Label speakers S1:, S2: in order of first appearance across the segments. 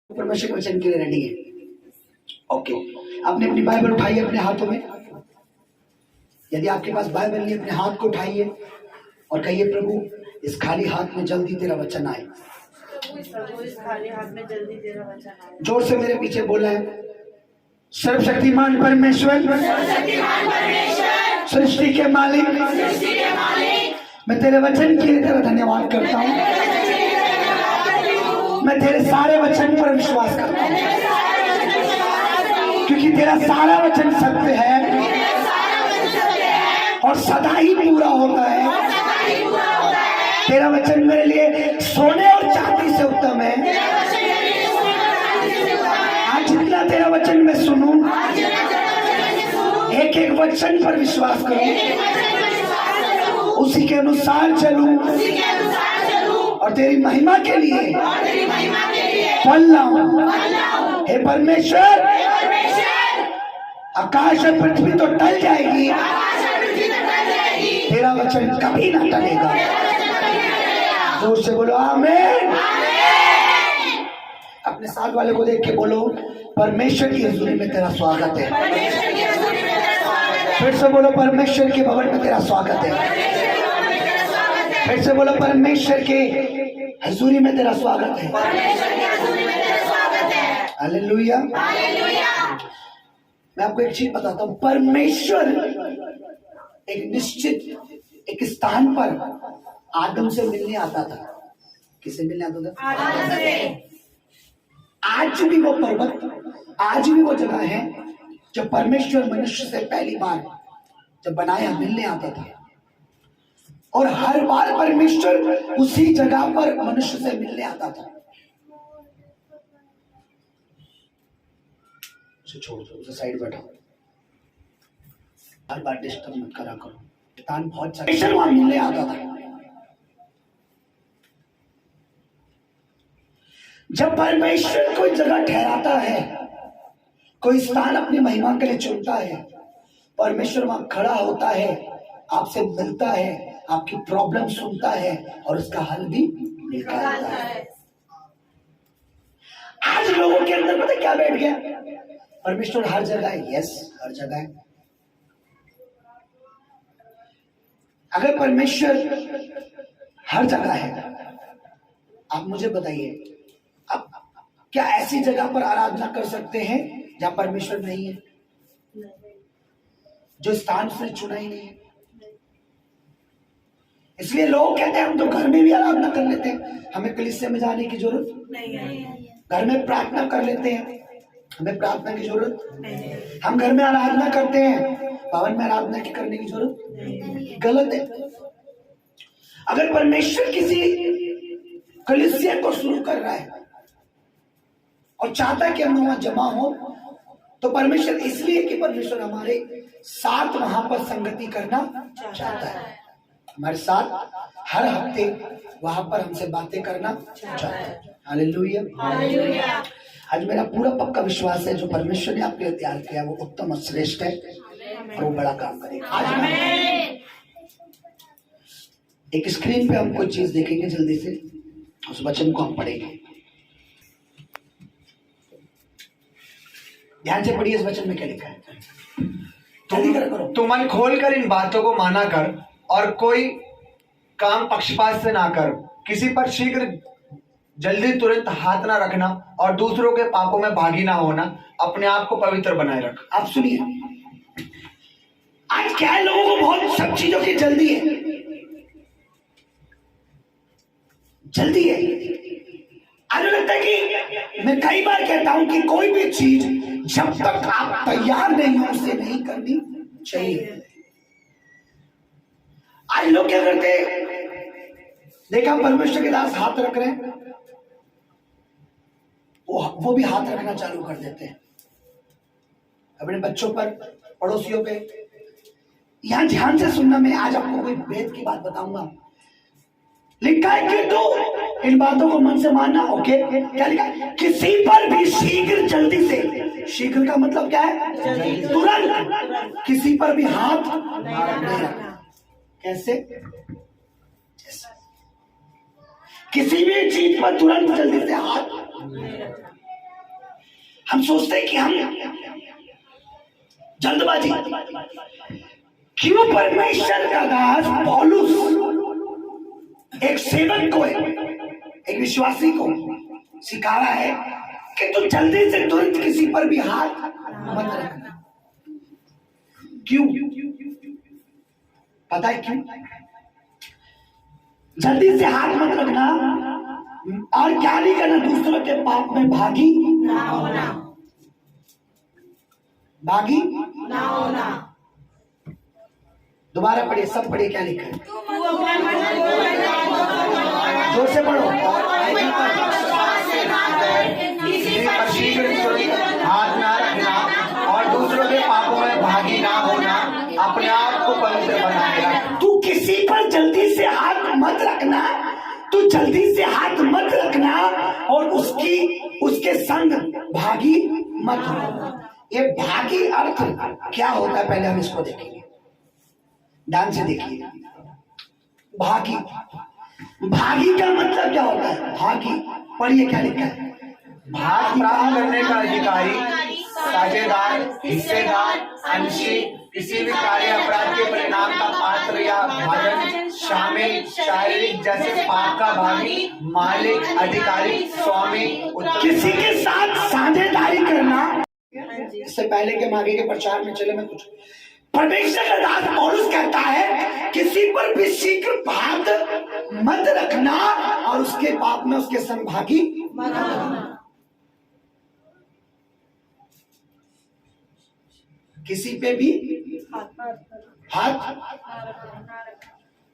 S1: परमेश्वर के वचन के लिए रेडी है। ओके, आपने अपनी बाइबल उठाई अपने हाथों में। यदि आपके पास बाइबल नहीं, अपने हाथ को उठाइए और कहिए, प्रभु इस खाली हाथ में जल्दी तेरा वचन आए।
S2: इस खाली हाथ में जल्दी तेरा वचन आए।
S1: जोर से मेरे पीछे बोला है, सर्वशक्तिमान परमेश्वर, सृष्टि के मालिक, मैं तेरे वचन के लिए तेरा धन्यवाद करता हूँ। मैं तेरे सारे वचन पर विश्वास करता हूँ, क्योंकि तेरा सारा वचन सत्य है और सदा ही पूरा होता है। तेरा वचन मेरे लिए सोने और चांदी से उत्तम है। आज जितना तेरा वचन मैं सुनूं, एक एक वचन पर विश्वास करूं, उसी के अनुसार चलूं और तेरी महिमा के लिए फल लाऊं। हे परमेश्वर, आकाश और पृथ्वी तो टल जाएगी, तेरा वचन कभी ना टलेगा। जोर से बोलो आमीन। अपने साथ वाले को देख के बोलो, परमेश्वर की हजूरी में तेरा स्वागत है। फिर से बोलो, परमेश्वर के भवन में तेरा स्वागत है। फिर से बोलो, परमेश्वर के हजूरी में तेरा स्वागत है। हालेलुया। मैं आपको एक चीज बताता हूँ, परमेश्वर एक निश्चित एक स्थान पर आदम से मिलने आता था। किससे मिलने आता था? आदम से। आज भी वो पर्वत, आज भी वो जगह है जब परमेश्वर मनुष्य से पहली बार जब बनाया मिलने आता था, और हर बार परमेश्वर उसी जगह पर मनुष्य से मिलने आता था। उसे छोड़ दो, उसे साइड बैठाओ, हर बार डिस्टर्ब मत करा करो। शैतान बहुत परमेश्वर वहां मिलने आता था। जब परमेश्वर कोई जगह ठहराता है, कोई स्थान अपनी महिमा के लिए चुनता है, परमेश्वर वहां खड़ा होता है, आपसे मिलता है, आपकी प्रॉब्लम सुनता है और उसका हल भी निकालता है। आज लोगों के अंदर पता क्या बैठ गया? परमेश्वर हर जगह है। यस, हर जगह है। अगर परमेश्वर हर जगह है, आप मुझे बताइए, आप क्या ऐसी जगह पर आराधना कर सकते हैं जहां परमेश्वर नहीं है? जो स्थान उसने चुना ही नहीं है। इसलिए लोग कहते हैं हम तो घर में भी आराधना कर लेते हैं, हमें कलीसिया में जाने की जरूरत नहीं है। घर में प्रार्थना कर लेते हैं, हमें प्रार्थना की जरूरत नहीं है। हम घर में आराधना करते हैं, भवन में आराधना की करने की जरूरत नहीं है। गलत है। अगर परमेश्वर किसी कलीसिया को शुरू कर रहा है और चाहता है कि हम वहां जमा हो, तो परमेश्वर इसलिए कि परमेश्वर हमारे साथ वहां पर संगति करना चाहता है, हमारे साथ हर हफ्ते वहां पर हमसे बातें करना चाहता है। हालेलुया। आज मेरा पूरा पक्का विश्वास है, जो परमेश्वर ने आपके लिए तैयार किया वो उत्तम और श्रेष्ठ है और वो बड़ा काम करेगा। आज एक स्क्रीन पे हम कुछ चीज देखेंगे, जल्दी से उस वचन को हम पढ़ेंगे। ध्यान से पढ़िए, इस वचन में क्या लिखा है। जल्दी करो।
S3: तू मन खोलकर इन बातों को माना कर और कोई काम पक्षपात से ना कर। किसी पर शीघ्र जल्दी तुरंत हाथ ना रखना और दूसरों के पापों में भागी ना होना। अपने आप को पवित्र बनाए रख।
S1: आप सुनिए, आज क्या है, लोगों को बहुत सब चीजों की जल्दी है। जल्दी है। आज लगता है कि मैं कई बार कहता हूं कि कोई भी चीज जब तक आप तैयार नहीं हो उसे नहीं करनी चाहिए। आज लोग क्या करते हैं, देखा परमेश्वर के दास हाथ रख रहे हैं, वो भी हाथ रखना चालू कर देते हैं अपने बच्चों पर, पड़ोसियों पे। यहां ध्यान से सुनना, मैं आज आपको कोई वेद की बात बताऊंगा। लिखा है कि तू इन बातों को मन से मानना। ओके, क्या लिखा है? किसी पर भी शीघ्र जल्दी से, शीघ्र का मतलब क्या है? तुरंत। किसी पर भी हाथ नहीं रखना। कैसे? किसी भी चीज पर तुरंत जल्दी से हाथ हम सोचते हैं कि हम जल्दबाजी। क्यों परमेश्वर का दास पौलुस एक सेवक को, एक विश्वासी को सिखा रहा है कि तू जल्दी से तुरंत किसी पर भी हाथ मत रखना। क्यों? पता है क्यों? जल्दी से हाथ मत रखना और क्या नहीं करना, दूसरों के पाप में भागी
S2: ना होना,
S1: भागी
S2: ना होना।
S1: दोबारा पढ़िए, सब पढ़िए क्या लिखा है,
S2: तू अपने मन को
S1: जोर से पढ़ो।
S3: किसी पर शीघ्र तुरंत हाथ ना रखना और दूसरों के पापों में भागी ना होना, अपने आप को पवित्र बनाए रख।
S1: तू किसी पर जल्दी से हाथ मत रखना, तू जल्दी से हाथ मत रखना और उसके संग भागी मत हो। ये भागी अर्थ क्या होता है पहले हम इसको देखेंगे, ध्यान से देखिए। भागी, भागी का मतलब क्या होता है? भागी पढ़िए क्या लिखा है,
S3: भाग प्राप्त करने का अधिकारी, साझेदार, हिस्सेदार, अंशी, किसी भी कार्य अपराध के परिणाम का पात्र या भाजन, शामिल, शारीरिक जैसे पाप का भागी, मालिक, अधिकारी, स्वामी,
S1: किसी के साथ साझेदारी करना। इससे पहले के आगे के प्रचार में चले मैं कुछ, परमेश्वर का दास पौलुस कहता है किसी पर भी शीघ्र हाथ मत रखना और उसके पाप में उसके संभागी
S2: मत होना।
S1: किसी पे भी हाथ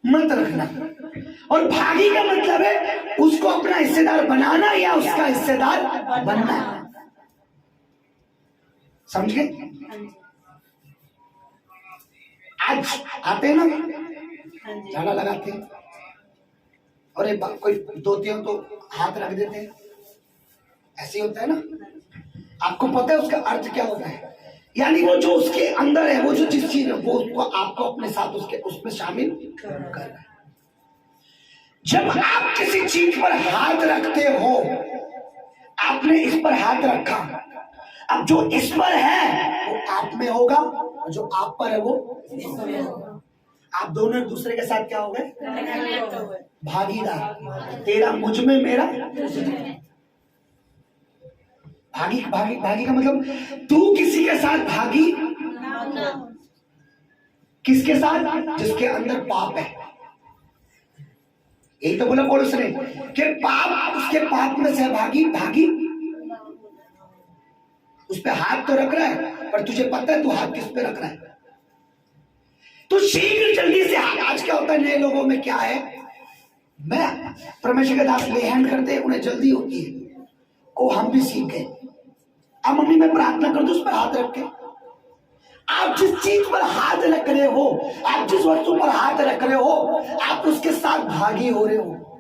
S1: मत रखना। और भागी का मतलब है उसको अपना हिस्सेदार बनाना या उसका हिस्सेदार बनना। समझ गए? आज आते हैं ना, झाड़ा लगाते हैं और एक कोई धोते हो तो हाथ रख देते हैं, ऐसे होता है ना। आपको पता है उसका अर्थ क्या होता है? यानी वो जो उसके अंदर है, वो जो जिस चीज है वो उसको आपको अपने साथ उसमें शामिल करना है। जब आप किसी चीज पर हाथ रखते हो, आपने इस पर हाथ रखा, अब जो इस पर है वो आप में होगा, जो आप पर है वो आप दोनों एक दूसरे के साथ क्या हो गए? भागीदार। तेरा मुझ में, मेरा भागी। भागी भागी का मतलब तू किसी के साथ भागी, किसके साथ? जिसके अंदर पाप है। यही तो बोला पौलुस ने कि पाप, उसके पाप में सहभागी, भागी। उस पे हाथ तो रख रहा है पर तुझे पता है तू हाथ किस पे रख रहा है। तो शीघ्र जल्दी से, आज क्या होता है नए लोगों में क्या है, मैं परमेश्वर के दास ले हैंड करते हैं, उन्हें जल्दी होती है। ओ हम भी सीख गए। अब मम्मी मैं प्रार्थना कर दूं उस पर हाथ रख के। आप जिस चीज पर हाथ रख रहे हो, आप जिस वस्तु पर हाथ रख रहे हो, आप उसके साथ भागी हो रहे हो।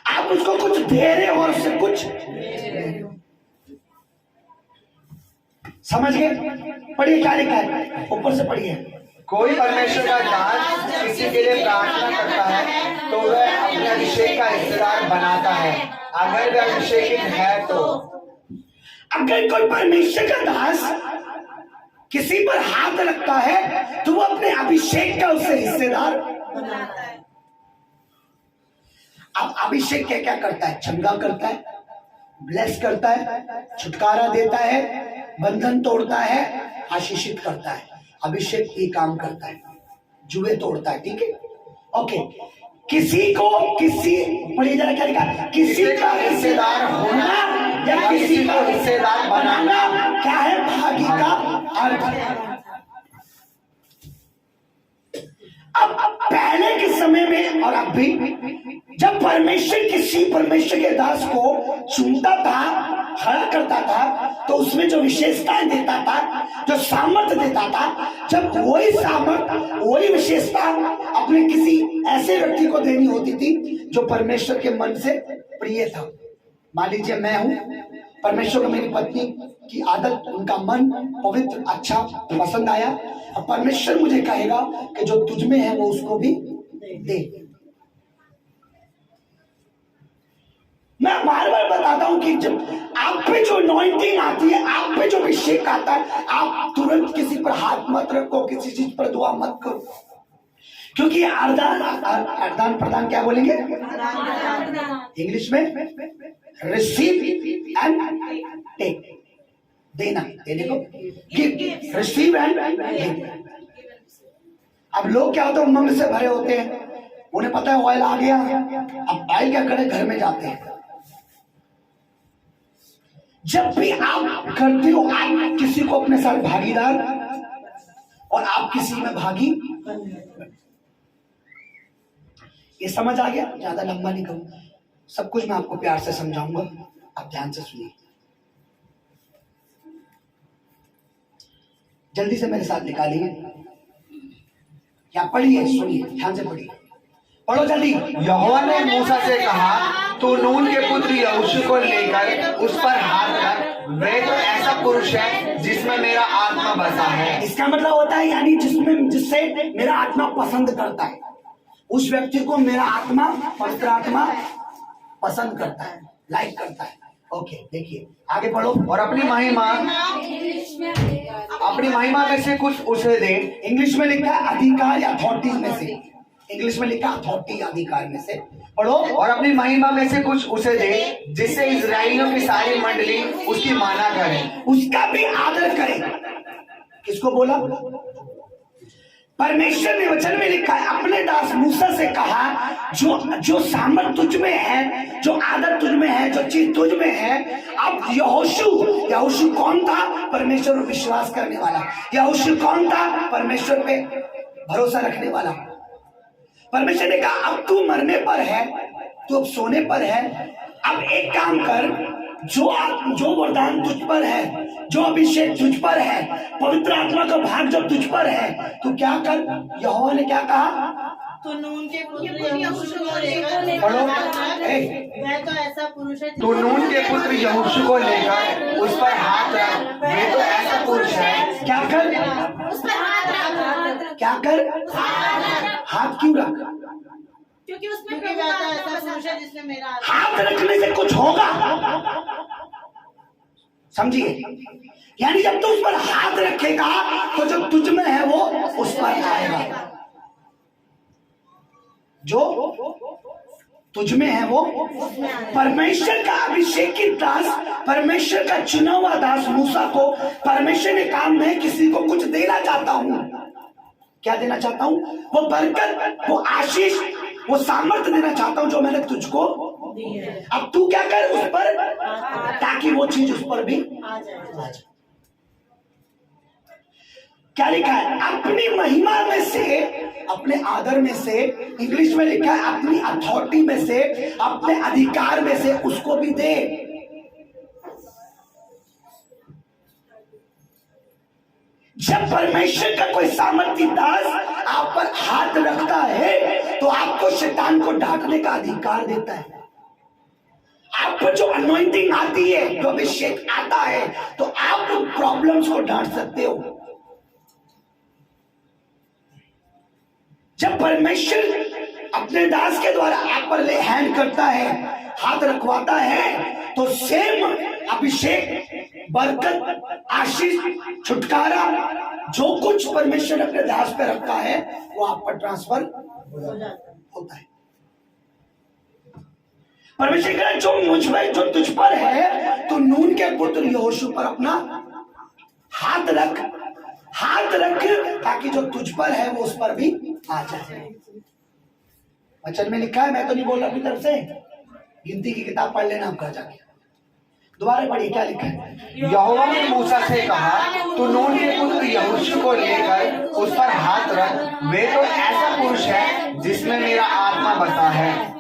S1: आप उसको कुछ दे रहे हो और उससे कुछ समझ गए? पढ़िए क्या लिखा है, ऊपर से पढ़िए।
S3: कोई परमेश्वर का दास किसी के लिए प्रार्थना करता है तो वह अपने अभिषेक का हिस्सेदार बनाता है, अगर वह अभिषेकित है तो।
S1: अगर कोई परमेश्वर का दास किसी पर हाथ रखता है तो वो अपने अभिषेक का उससे हिस्सेदार
S2: बनाता है।
S1: अब अभिषेक क्या क्या करता है? चंगा करता है, ब्लेस करता है, छुटकारा देता है, बंधन तोड़ता है, आशीषित करता है। अभिषेक ये काम करता है, जुए तोड़ता है। ठीक है, ओके। किसी को पढ़िए जरा क्या लिखा, किसी का हिस्सेदार होना या किसी को हिस्सेदार बनाना क्या है? भागी का अर्थ है। अब पहले के समय में और अब भी जब परमेश्वर किसी परमेश्वर के दास को चुनता था, खड़ा करता था, तो उसमें जो विशेषताएं देता था, जो सामर्थ्य देता था, जब वही सामर्थ्य, वही विशेषता अपने किसी ऐसे व्यक्ति को देनी होती थी जो परमेश्वर के मन से प्रिय था। मान लीजिए मैं हूं, परमेश्वर को मेरी पत्नी की आदत, उनका मन पवित्र, अच्छा, पसंद आया। अब परमेश्वर मुझे कहेगा कि जो तुझ में है वो उसको भी दे। मैं बार बार बताता हूं कि जब आप पे जो अनॉइंटिंग आती है, आप पे जो अभिषेक आता है, आप तुरंत किसी पर हाथ मत रखो, किसी चीज पर दुआ मत करो, क्योंकि आदान प्रदान क्या बोलेंगे इंग्लिश में? रिसीव एंड टेक, देना, देने को गिव, रिसीव एंड गिव। अब लोग क्या होते हैं, उमंग से भरे होते हैं, उन्हें पता है ऑयल आ गया, अब ऑयल क्या करे, घर में जाते हैं। जब भी आप करते हो, आप किसी को अपने साथ भागीदार और आप किसी में भागी। ये समझ आ गया? ज्यादा लंबा नहीं करूं, सब कुछ मैं आपको प्यार से समझाऊंगा, आप ध्यान से सुनिए, जल्दी से मेरे साथ निकालिए या पढ़िए, सुनिए, ध्यान से पढ़िए, पढ़ो जल्दी।
S3: यहोवा ने मूसा से कहा, तू नून के पुत्र यहोशू को लेकर उस पर हाथ रख, वह तो ऐसा पुरुष है जिसमें मेरा आत्मा बसा है।
S1: इसका मतलब होता है यानी जिससे मेरा आत्मा पसंद करता है, उस व्यक्ति को मेरा आत्मा, पवित्र आत्मा पसंद करता है, लाइक करता है। ओके, देखिए आगे पढ़ो।
S3: और अपनी महिमा में से कुछ उसे दे।
S1: इंग्लिश में लिखा है अधिकार या अथॉरिटी में से, इंग्लिश में लिखा अथॉरिटी, अधिकार में से। पढ़ो।
S3: और अपनी महिमा में से कुछ उसे दे, जिससे इजराइलियों की सारी मंडली उसकी माना करे,
S1: उसका भी आदर करे। किसको बोला? परमेश्वर ने वचन में लिखा है, अपने दास मूसा से कहा, जो सामर्थ तुझ में है, जो आदर तुझ में है, जो चीज तुझ में है। अब यहोशू कौन था? परमेश्वर पर विश्वास करने वाला। यहोशू कौन था? परमेश्वर पे भरोसा रखने वाला। परमेश्वर ने कहा, अब तू मरने पर है, तू अब सोने पर है, अब एक काम कर, जो वरदान तुझ पर है, जो अभिषेक तुझ पर है, पवित्र आत्मा का भाग जो तुझ पर है, तो क्या कर। यहोवा ने क्या कहा?
S2: तो नून के पुत्र यहोशू को लेकर,
S1: पढ़ो।
S2: वह तो ऐसा पुरुष है,
S3: तू नून के पुत्र यहोशू को लेकर उस पर हाथ रख, वह तो ऐसा पुरुष है।
S1: क्या कर?
S2: उस पर हाथ रख,
S1: क्या कर? हाथ क्यों रख?
S2: क्योंकि उसमें वह तो ऐसा पुरुष है जिसने मेरा
S1: हाथ रखने से कुछ होगा, समझिए? यानी जब तू उस पर हाथ रखेगा तो जो तुझ में है वो उस पर आएगा, जो तुझ में है वो। परमेश्वर का अभिषेकित दास, परमेश्वर का चुना हुआ दास मूसा को परमेश्वर ने कहा, मैं किसी को कुछ देना चाहता हूं। क्या देना चाहता हूं? वो बरकत, वो आशीष, वो सामर्थ्य देना चाहता हूं जो मैंने तुझको। अब तू क्या कर उस पर, ताकि वो चीज उस पर भी आ जाए। क्या लिखा है? अपनी महिमा में से, अपने आदर में से, इंग्लिश में लिखा है अपनी अथॉरिटी में से, अपने अधिकार में से उसको भी दे। जब परमेश्वर का कोई सामर्थ्य दास आप पर हाथ रखता है तो आपको शैतान को डांटने का अधिकार देता है। आप पर जो अनॉइंटिंग आती है, जो अभिषेक आता है, तो आप प्रॉब्लम्स को डांट सकते हो। जब परमेश्वर अपने दास के द्वारा आप पर ले हैंड करता है, हाथ रखवाता है, तो सेम अभिषेक, बरकत, आशीष, छुटकारा, जो कुछ परमेश्वर अपने दास पे रखा है वो आप पर ट्रांसफर होता है। परमेश्वर कह रहा है, जो मुझ में, जो तुझ पर है, तो नून के पुत्र यहोशू पर अपना हाथ रख, हाथ रख, ताकि जो तुझ पर है वो उस पर भी आ जाए। वचन में लिखा है, मैं तो नहीं बोल रहा अपनी तरफ से, गिनती की किताब पढ़ लेना आपका जाके। दोबारा पढ़िए, क्या लिखा है?
S3: यहोवा ने मूसा से कहा, तू नून के पुत्र यहोशू को लेकर उस पर हाथ रख, वे तो ऐसा पुरुष है जिसमें मेरा आत्मा बसा है।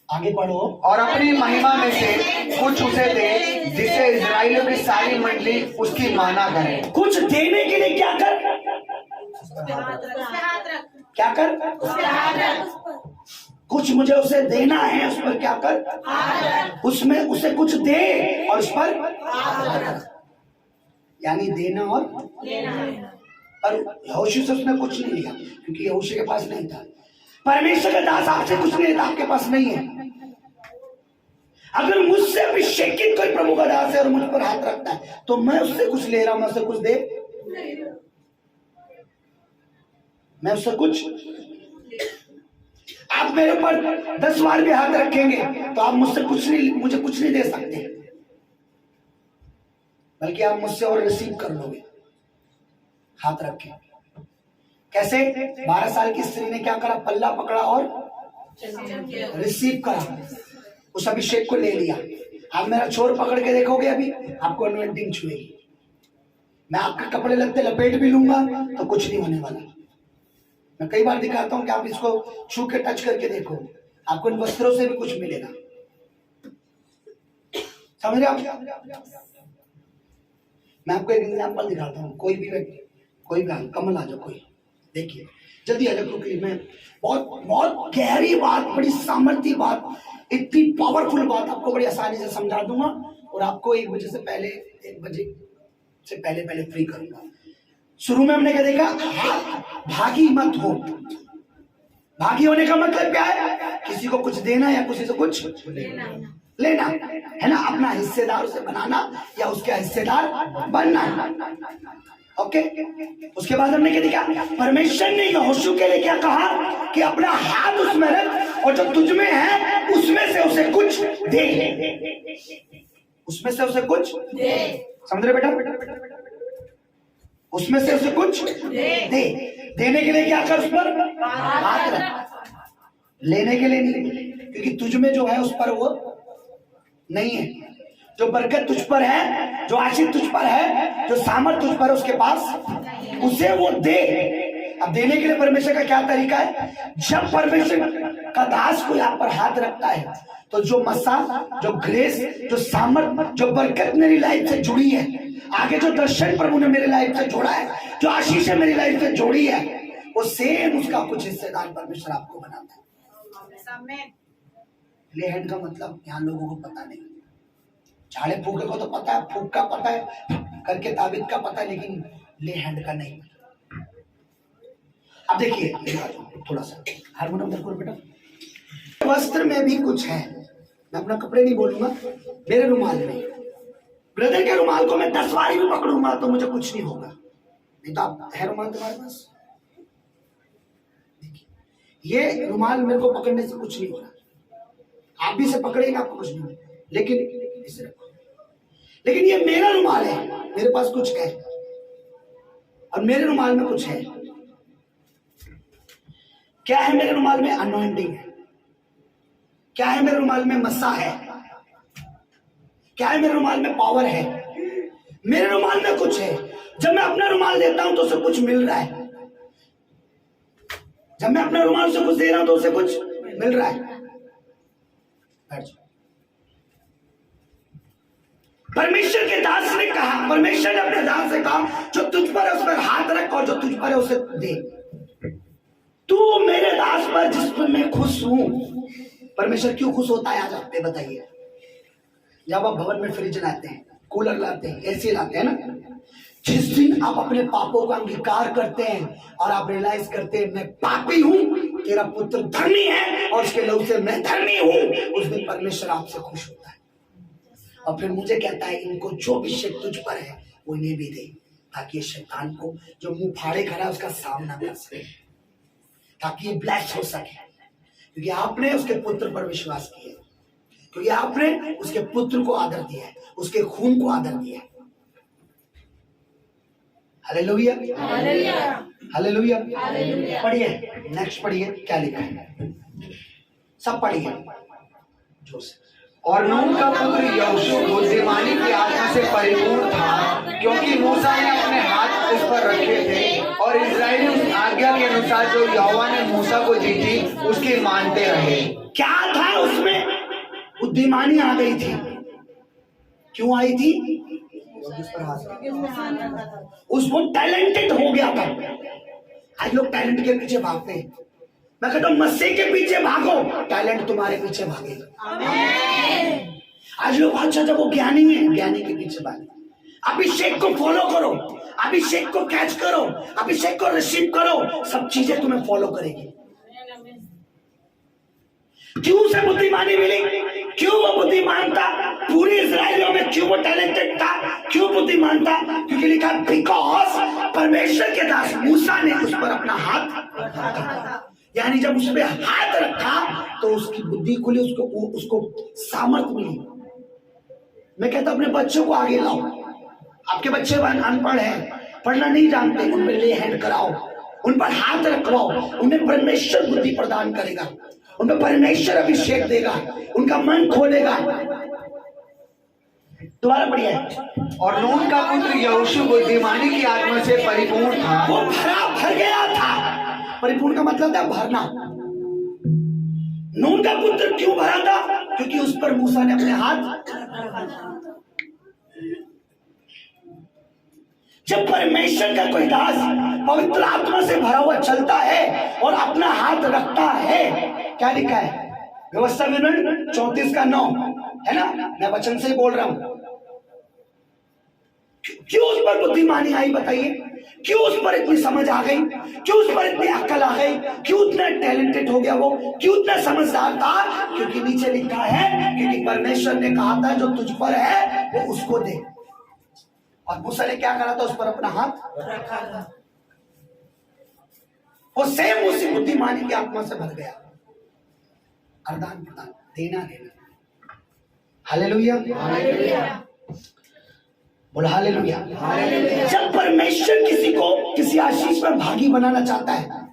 S1: आगे पढ़ो।
S3: और अपनी महिमा में से कुछ उसे दे, जिससे इजराइलियों की सारी मंडली उसकी माना करे।
S1: कुछ देने के लिए क्या कर? क्या कर? कुछ मुझे उसे देना है, उस पर क्या कर? उसमें उसे कुछ दे और उस पर यानी देना और पर यहोशू से उसने कुछ नहीं लिया, क्योंकि यहोशू के पास नहीं था। परमेश्वर का दास आपसे कुछ नहीं था, आपके पास नहीं है। अगर मुझसे अभिषेकित कोई प्रभु का दास है और मुझ पर हाथ रखता है तो मैं उससे कुछ ले रहा हूं, मैं उससे कुछ दे, मैं उससे कुछ, आप मेरे ऊपर 10 बार भी हाथ रखेंगे तो आप मुझसे कुछ नहीं, मुझे कुछ नहीं दे सकते, बल्कि आप मुझसे और रिसीव कर लोगे हाथ रख के। कैसे? 12 साल की स्त्री ने क्या करा? पल्ला पकड़ा और रिसीव करा, उस अभिषेक को ले लिया। आप मेरा छोर पकड़ के देखोगे, अभी आपको अनॉइंटिंग छुएगी। मैं आपके कपड़े लगते लपेट भी लूंगा तो कुछ नहीं होने वाला। मैं कई बार दिखाता हूं कि आप इसको छू के टच करके देखो, आपको इन वस्त्रों से भी कुछ मिलेगा। समझ रहे आप? मैं आपको एक एग्जाम्पल दिखाता हूँ। कोई भी व्यक्ति, कोई भी कमल आ जाओ, कोई देखिए जल्दी आ जाओ, क्योंकि मैं बहुत बहुत गहरी बात, बड़ी सामर्थ्य बात, इतनी पावरफुल बात आपको बड़ी आसानी से समझा दूंगा और आपको 1 बजे से पहले, 1 बजे से पहले फ्री करूंगा। शुरू में हमने क्या देखा? भागी मत हो। भागी होने का मतलब क्या है? किसी को कुछ देना या किसी से कुछ लेना है ना, अपना हिस्सेदार उसे बनाना या उसका हिस्सेदार बनना। ओके, उसके बाद हमने क्या देखा? परमेश्वर ने यहोशू के लिए क्या कहा कि अपना हाथ उसमें रख और जो तुझ में है उसमें से उसे कुछ दे, उसमें से उसे कुछ दे। समझ रहे बेटा? उसमें से उसे कुछ दे। देने के लिए क्या कर? उस पर हाथ रख, लेने के लिए नहीं, क्योंकि तुझ में जो है उस पर वो नहीं है। जो बरकत तुझ पर है, जो आशीष तुझ पर है, जो सामर्थ तुझ पर उसके पास, उसे वो दे। अब देने के लिए परमेश्वर का क्या तरीका है? जब परमेश्वर का दास कोई आप पर हाथ रखता है तो जो मसा, जो ग्रेस, जो सामर्थ, जो बरकत मेरी लाइफ से जुड़ी है, आगे जो दर्शन प्रभु ने मेरी लाइफ से जोड़ा है, जो आशीष मेरी लाइफ से जोड़ी है, वो सेम उसका कुछ हिस्सेदार परमेश्वर आपको बनाता है। ले हैंड का मतलब यहाँ लोगों को पता नहीं। झाड़े फूके को तो पता है, फूक का पता है, करके ताबीज का पता है, लेकिन ले हैंड का नहीं। अब देखिए थोड़ा सा हारमोनियम बिल्कुल बेटा। वस्त्र में भी कुछ है, मैं अपना कपड़े नहीं बोलूंगा, मेरे रुमाल में, ब्रदर के रुमाल को मैं 10 बार भी पकड़ूंगा तो मुझे कुछ नहीं होगा। नहीं तो आप है रुमाल तुम्हारे पास? ये रुमाल मेरे को पकड़ने से कुछ नहीं हो रहा, आप भी इसे पकड़ेंगे आपको कुछ नहीं होगा, लेकिन इसे रखो। लेकिन ये मेरा रुमाल है, मेरे पास कुछ है और मेरे रुमाल में कुछ है। क्या है मेरे रुमाल में? अनॉइंटिंग है। क्या है मेरे रुमाल में? मसा है। क्या है मेरे रुमाल में? पावर है। मेरे रुमाल में कुछ है। जब मैं अपना रुमाल देता हूं तो उसे कुछ मिल रहा है। जब मैं अपने रुमाल से कुछ दे रहा हूं तो उसे कुछ मिल रहा है। परमेश्वर के दास ने कहा, परमेश्वर ने अपने दास से कहा, जो तुझ पर है उस पर हाथ रख और जो तुझ पर है उसे दे। तू मेरे दास पर जिस पर मैं खुश हूं। परमेश्वर क्यों खुश होता है आज आप पे बताइए? जब आप भवन में फ्रिज लाते हैं, कूलर लाते हैं, एसी लाते हैं ना, जिस दिन आप अपने पापों का अंगीकार करते हैं और आप रियलाइज करते हैं मैं पापी हूं, तेरा पुत्र धर्मी है और उसके लहू से मैं धर्मी हूं, उस दिन परमेश्वर आपसे खुश होता है और फिर मुझे कहता है इनको जो अभिषेक तुझ पर है वो इन्हें भी दे, ताकि ये शैतान को जो मुंह फाड़े खड़ा है उसका सामना कर सके, ताकि ये ब्लेस हो सके, क्योंकि आपने उसके पुत्र पर विश्वास किया, क्योंकि आपने उसके पुत्र को आदर दिया है, उसके खून को आदर दिया है। Hallelujah, hallelujah. पढ़िए, नेक्स्ट पढ़िए क्या लिखा है, सब पढ़िए जोर से।
S3: और नून का पुत्र यहोशू बुद्धिमानी की आत्मा से परिपूर्ण था, क्योंकि मूसा ने अपने हाथ उस पर रखे थे और इस्राएली उस आज्ञा के अनुसार जो यहोवा ने मूसा को दी थी उसकी मानते रहे।
S1: क्या था उसमें? बुद्धिमानी आ गई थी। क्यों आई थी? उसको टैलेंटेड हो गया था। आज लोग टैलेंट के पीछे भागते हैं, मैं कहता हूं मसीह के पीछे भागो, टैलेंट तुम्हारे पीछे भागेगा। आज लोग अच्छा जब वो ज्ञानी है, ज्ञानी के पीछे भागे। अभिषेक को फॉलो करो, अभिषेक को कैच करो, अभिषेक को रिसीव करो, सब चीजें तुम्हें फॉलो करेगी। क्यों से बुद्धिमानी मिली? क्यों वो बुद्धिमान था? पूरे इस्राएलियों में क्यों वो टैलेंटेड था? क्यों बुद्धिमान था? क्योंकि लिखा बिकॉज परमेश्वर के दास मूसा ने उस पर अपना हाथ रखा। यानी जब उस पर हाथ रखा तो उसकी बुद्धि खुली, उसको सामर्थ्य मिली। मैं कहता हूं अपने बच्चों को आगे लाओ। आपके बच्चे अनपढ़ हैं, पढ़ना नहीं जानते, उन पर ले हैंड कराओ, उन पर हाथ रखवाओ, उन्हें परमेश्वर बुद्धि प्रदान करेगा, उन पर परमेश्वर अभिषेक देगा, उनका मन खोलेगा। दोबारा बढ़िया है।
S3: और नून का पुत्र यहोशू बुद्धिमानी की आत्मा से परिपूर्ण था।
S1: वो भर गया था। परिपूर्ण का मतलब था भरना। नून का पुत्र क्यों भरा था? क्योंकि उस पर मूसा ने अपने हाथ। जब परमेश्वर का कोई दास पवित्र आत्मा से भरा हुआ चलता है और अपना हाथ रखता है, क्या लिखा है? व्यवस्था विवरण 34:9 है ना? मैं वचन से ही बोल रहा हूं। क्यों उस पर बुद्धिमानी आई बताइए? क्यों उस पर इतनी समझ आ गई? क्यों उस पर इतनी अक्ल आ गई? क्यों इतना टैलेंटेड हो गया वो? क्यों इतना समझदार था? क्योंकि नीचे लिखा है, क्योंकि परमेश्वर ने कहा था जो तुझ पर है वो उसको दे। और मूसा ने क्या करा था? उस पर अपना हाथ रखा था। वो सेम उसी बुद्धिमानी की आत्मा से भर गया। आदान प्रदान, देना लेना। हालेलुया, बोला हालेलुया। जब परमेश्वर किसी को किसी आशीष में भागी बनाना चाहता है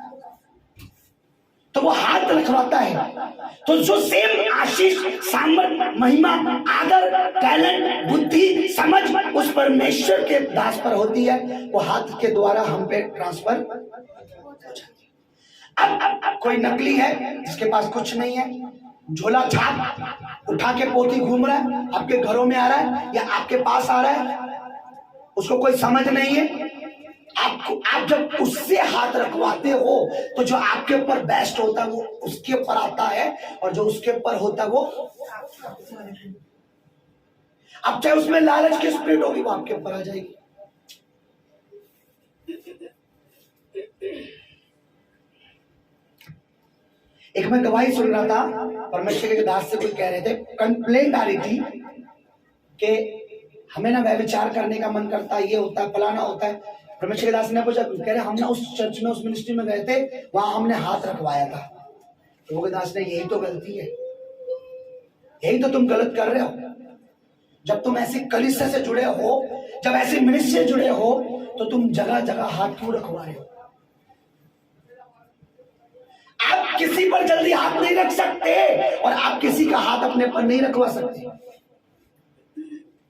S1: तो वो हाथ रखवाता है। तो जो सेम आशीष, सामर्थ, महिमा, आदर, टैलेंट, बुद्धि, समझ उस परमेश्वर के दास पर होती है, वो हाथ के द्वारा हम पे ट्रांसफर हो जाती है। अब कोई नकली है जिसके पास कुछ नहीं है, झोला छाप उठा के पोती घूम रहा है, आपके घरों में आ रहा है या आपके पास आ रहा है, उसको कोई समझ नहीं है। आप जब उससे हाथ रखवाते हो तो जो आपके ऊपर बेस्ट होता है वो उसके ऊपर आता है, और जो उसके ऊपर होता है वो अब चाहे उसमें लालच की स्पिरिट होगी वो आपके ऊपर आ जाएगी। एक मैं गवाही सुन रहा था, परमेश्वर के दास से कोई कह रहे थे, कंप्लेंट आ रही थी कि हमें ना व्यभिचार करने का मन करता है, ये होता है, फलाना होता है। परमेश्वर के दास ने पूछा, कह रहे हम ना उस चर्च में, उस मिनिस्ट्री में गए थे, वहां हमने हाथ रखवाया था। तो वो दास ने, यही तो गलती है, यही तो तुम गलत कर रहे हो। जब तुम ऐसी कलीसिया से जुड़े हो, जब ऐसी मिनिस्ट्री से जुड़े हो, तो तुम जगह जगह हाथ क्यों रखवा रहे हो? आप किसी पर जल्दी हाथ नहीं रख सकते और आप किसी का हाथ अपने पर नहीं रखवा सकते।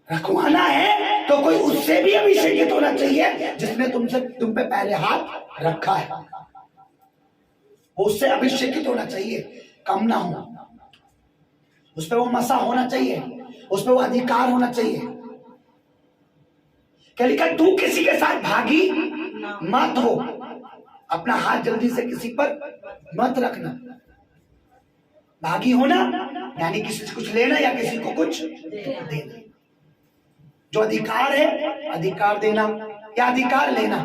S1: रखवाना है तो कोई उससे भी अभिषेकित होना चाहिए जिसने तुम पे पहले हाथ रखा है, उससे अभिषेकित होना चाहिए, कम ना हो, उस पर वो मसा होना चाहिए, उस पर वो अधिकार होना चाहिए। क्या लिखा? तू किसी के साथ भागी मत हो, अपना हाथ जल्दी से किसी पर मत रखना। भागी होना यानी किसी से कुछ लेना या किसी को कुछ देना। जो अधिकार है, अधिकार देना या अधिकार लेना।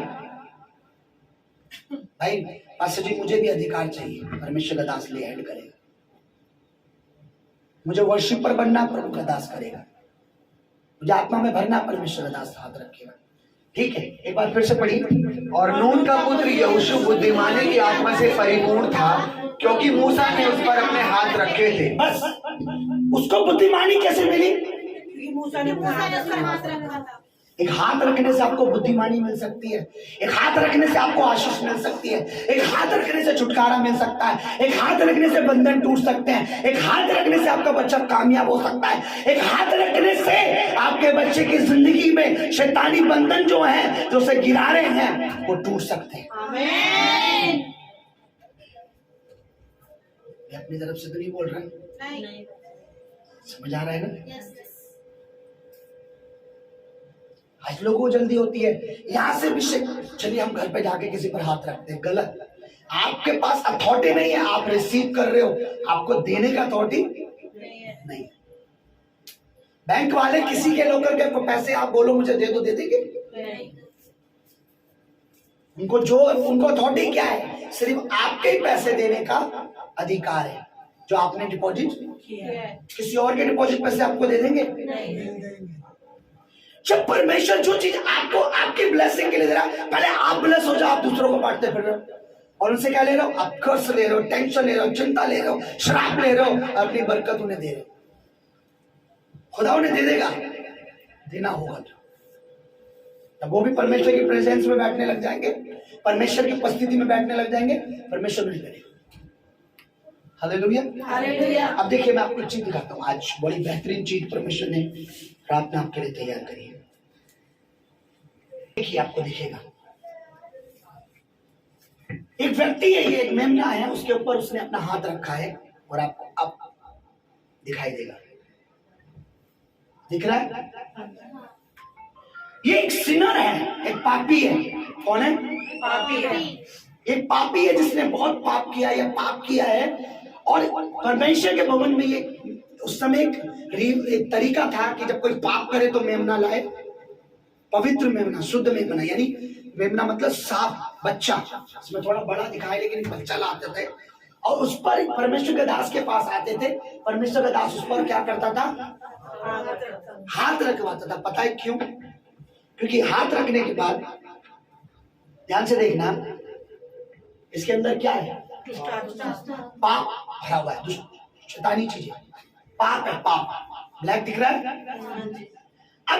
S1: भाई पास्टर जी मुझे भी अधिकार चाहिए, परमेश्वर का दास ले हैंड करेगा। मुझे वर्शिपर बनना, प्रभु का दास करेगा। मुझे आत्मा में भरना, परमेश्वर का दास हाथ रखेगा। ठीक है, एक बार फिर से पढ़ी।
S3: और नून का पुत्र यहोशू बुद्धिमानी की आत्मा से परिपूर्ण था, क्योंकि मूसा ने उस पर अपने हाथ रखे थे।
S1: बस उसको बुद्धिमानी कैसे मिली? एक हाथ रखने से आपको बुद्धिमानी मिल सकती है, एक हाथ रखने से आपको आशीष मिल सकती है, एक हाथ रखने से छुटकारा मिल सकता है, एक हाथ रखने से बंधन टूट सकते हैं, एक हाथ रखने से आपका बच्चा कामयाब हो सकता है, एक हाथ रखने से आपके बच्चे की जिंदगी में शैतानी बंधन जो है, जो उसे गिरा रहे हैं, वो टूट सकते हैं। आमीन। अपनी तरफ से तो नहीं बोल रहा, नहीं। समझ आ रहा है ना? आज लोगों को जल्दी होती है, यहां से भी चलिए हम घर पे जाके किसी पर हाथ रखते हैं। गलत। आपके पास अथॉरिटी नहीं है, आप रिसीव कर रहे हो, आपको देने का अथॉरिटी नहीं। बैंक वाले किसी के लोकल के पैसे आप बोलो मुझे दे दो, दे देंगे? उनको अथॉरिटी क्या है? सिर्फ आपके ही पैसे देने का अधिकार है। जो आपने डिपॉजिट
S2: किया है।
S1: किसी और के डिपॉजिट पैसे आपको दे देंगे। जब परमेश्वर जो चीज आपको आपकी ब्लेसिंग के लिए दे रहा है, पहले आप ब्लेस हो जाओ, आप दूसरों को बांटते फिर रहे हो, और उनसे क्या ले रहे हो? आप कर्ज ले रहे हो, टेंशन ले रहे हो, चिंता ले रहे हो, श्राप ले रहे हो, अपनी बरकत उन्हें दे रहे हो। खुदा उन्हें दे देगा, देना होगा तब वो भी परमेश्वर की प्रेजेंस में बैठने लग जाएंगे, परमेश्वर की उपस्थिति में बैठने लग जाएंगे, परमेश्वर नहीं करेगा। हालेलुया।
S2: हालेलुया।
S1: अब देखिए मैं आपको एक चीज दिखाता हूँ, आज बड़ी बेहतरीन चीज परमेश्वर ने रात में आपके लिए तैयार करी है। देखिए आपको दिखेगा, एक व्यक्ति है, ये एक मेमना है, उसके ऊपर उसने अपना हाथ रखा है और आपको अब दिखाई देगा, दिख रहा है? ये एक सिनर है, एक पापी है। कौन है?
S2: पापी है।
S1: एक पापी है जिसने बहुत पाप किया है, पाप किया है। और परमेश्वर के भवन में ये उस समय एक तरीका था कि जब कोई पाप करे तो मेमना लाए, पवित्र मेमना, शुद्ध मेमना, यानी मेमना मतलब साफ बच्चा, इसमें थोड़ा बड़ा दिखाई लेकिन बच्चा लाते थे और उस पर परमेश्वर के दास के पास आते थे। परमेश्वर का दास उस पर क्या करता था? हाथ रखवाता था। पता है क्यों? क्योंकि हाथ रखने के बाद, ध्यान से देखना, इसके अंदर क्या है? पाप भरा हुआ है, शैतानी चीजें, पाप है, पाप। ब्लैक दिख रहा है? अब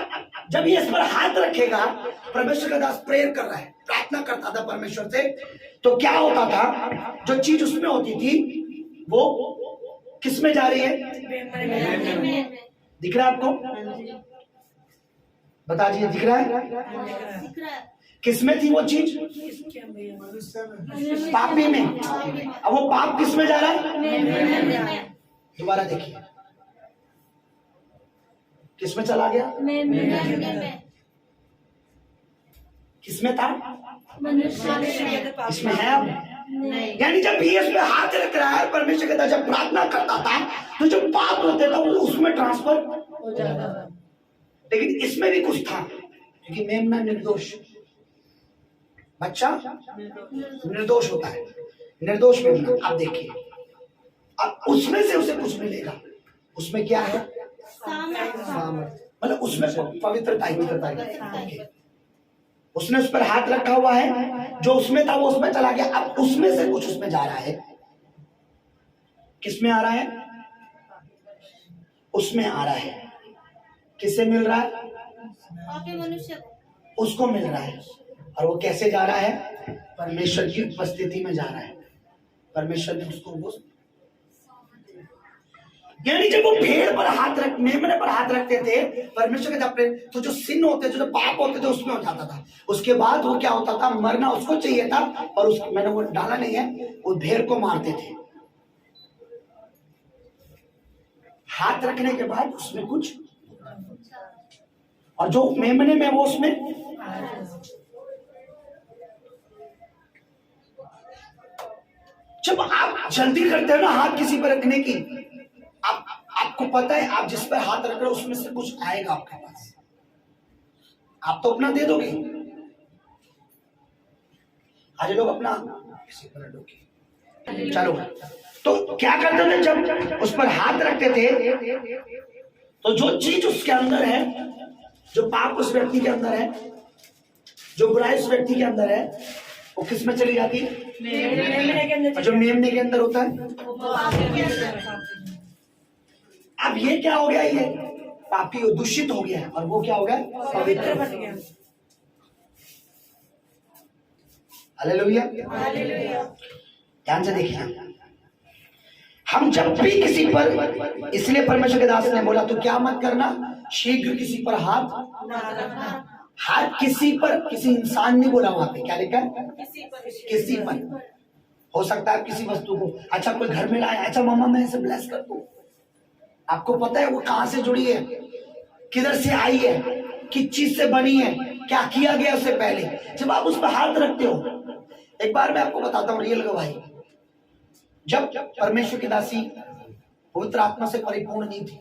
S1: जब ये इस पर हाथ रखेगा, परमेश्वर का दास प्रेयर कर रहा है, प्रार्थना करता था परमेश्वर से, तो क्या होता था? जो चीज उसमें होती थी वो किस में जा रही है? दिख रहा है आपको? बता दीजिए, दिख रहा है? किसमें थी वो चीज? पापी में। अब वो पाप किस में जा रहा है? दोबारा देखिए, किसमें चला गया? किसमें था? इसमें है अब। यानी जब ये इसमें हाथ रख रहा है, परमेश्वर के जब प्रार्थना करता था तो जो पाप होते था वो उसमें ट्रांसफर
S2: हो जाता था।
S1: लेकिन इसमें भी कुछ था, क्योंकि मेमना निर्दोष बच्चा निर्दोष होता है, निर्दोष मेमना। आप देखिए, अब उसमें से उसे कुछ मिलेगा। उसमें क्या है? मतलब उसमें पवित्रता ही। उसने उस पर हाथ रखा हुआ है, जो उसमें था वो उसमें चला गया, अब उसमें से कुछ उसमें जा रहा है। किसमें आ रहा है? उसमें आ रहा है। किससे मिल रहा है?
S4: मनुष्य
S1: उसको मिल रहा है। और वो कैसे जा रहा है? परमेश्वर की उपस्थिति में जा रहा है। परमेश्वर ने उसको वो, यानी जब वो भेड़ पर हाथ रख, मेमने पर हाथ रखते थे परमेश्वर के अपने, तो जो सिन होते थे, जो पाप होते थे, उसमें हो जाता था। उसके बाद वो क्या होता था? मरना उसको चाहिए था, और उस मैंने वो डाला नहीं है, वो भेड़ को मारते थे। हाथ रखने के बाद उसमें कुछ, और जो मेमने में वो उसमें, जब आप जल्दी करते हो ना हाथ किसी पर रखने की, आपको पता है आप जिस पर हाथ रख रहे हो उसमें से कुछ आएगा आपके पास, आप तो अपना दे दोगे। आज लोग अपना किसी पर रखोगे। चलो, तो क्या करते थे जब उस पर हाथ रखते थे, तो जो चीज उसके अंदर है, जो पाप उस व्यक्ति के अंदर है, जो बुराई उस व्यक्ति के अंदर है, वो किस में चली जाती है? और जो मेमने के अंदर होता है। अब ये क्या हो गया? ये पापी दूषित हो गया है, और वो क्या हो गया? पवित्र बन गया। हालेलुया। ध्यान से देखिए, हम जब भी किसी पर, इसलिए परमेश्वर के दास ने बोला तो क्या मत करना, शीघ्र किसी पर हाथ किसी पर, किसी इंसान नहीं बोला वहां पे, क्या लिखा है? किसी पर। हो सकता है किसी वस्तु को, अच्छा कोई घर में लाया, अच्छा मामा मैं इसे ब्लेस कर दूं, आपको पता है वो कहां से जुड़ी है, किधर से आई है, किस चीज से बनी है, क्या किया गया उससे पहले। जब आप उस पर हाथ रखते हो, एक बार मैं आपको बताता हूँ रियल गवाही, जब परमेश्वर की दासी पवित्र आत्मा से परिपूर्ण नहीं थी,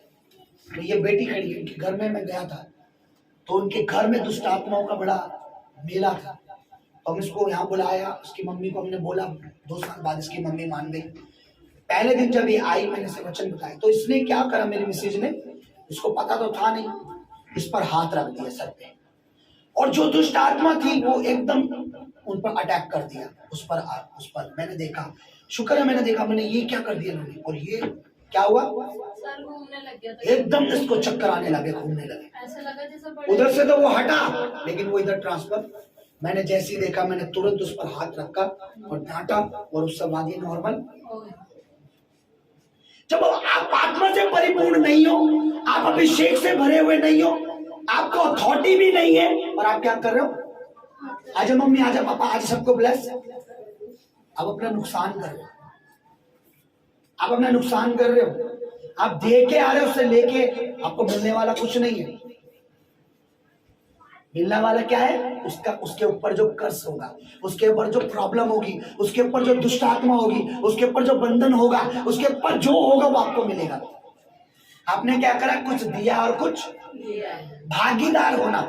S1: तो ये बेटी खड़ी है, उनके घर में मैं गया था, तो उनके घर में दुष्ट आत्माओं का बड़ा मेला था। तो हम इसको यहाँ बुलाया, उसकी मम्मी को हमने बोला, 2 साल बाद इसकी मम्मी मान गई। पहले दिन जब ये आई मैंने इसे वचन बताया तो इसने क्या करा, मेरी मिसेज ने, इसको पता तो था नहीं, इस पर हाथ रख दिया सर पे, और जो दुष्ट आत्मा थी वो एकदम उन पर अटैक कर दिया, उस पर मैंने देखा, शुक्र है मैंने देखा, मैंने ये क्या कर दिया इन्होंने, और ये क्या हुआ,
S4: सर घूमने लग गया था,
S1: एकदम इसको चक्कर आने लगे, घूमने लगे,
S4: ऐसा लगा जैसे बड़े
S1: उधर से तो वो हटा लेकिन वो इधर ट्रांसफर। मैंने जैसे ही देखा मैंने तुरंत उस पर हाथ रखा और डांटा और उससे बाद ये नॉर्मल।
S4: हो गए।
S1: जब आप आत्मा से परिपूर्ण नहीं हो, आप अभिषेक से भरे हुए नहीं हो, आपको अथॉरिटी भी नहीं है, और आप क्या कर रहे हो, आजा मम्मी आजा पापा आज सबको ब्लेस, आप अपना नुकसान कर रहे हो, आप अपना नुकसान कर रहे हो, आप दे के आ रहे हो, उससे लेके आपको मिलने वाला कुछ नहीं है। मिलने वाला क्या है, उसके ऊपर जो कर्स होगा, उसके ऊपर जो प्रॉब्लम होगी, उसके ऊपर जो दुष्ट आत्मा होगी, उसके ऊपर जो बंधन होगा, उसके ऊपर जो होगा वो आपको मिलेगा। आपने क्या करा, कुछ दिया और कुछ भागीदार होना।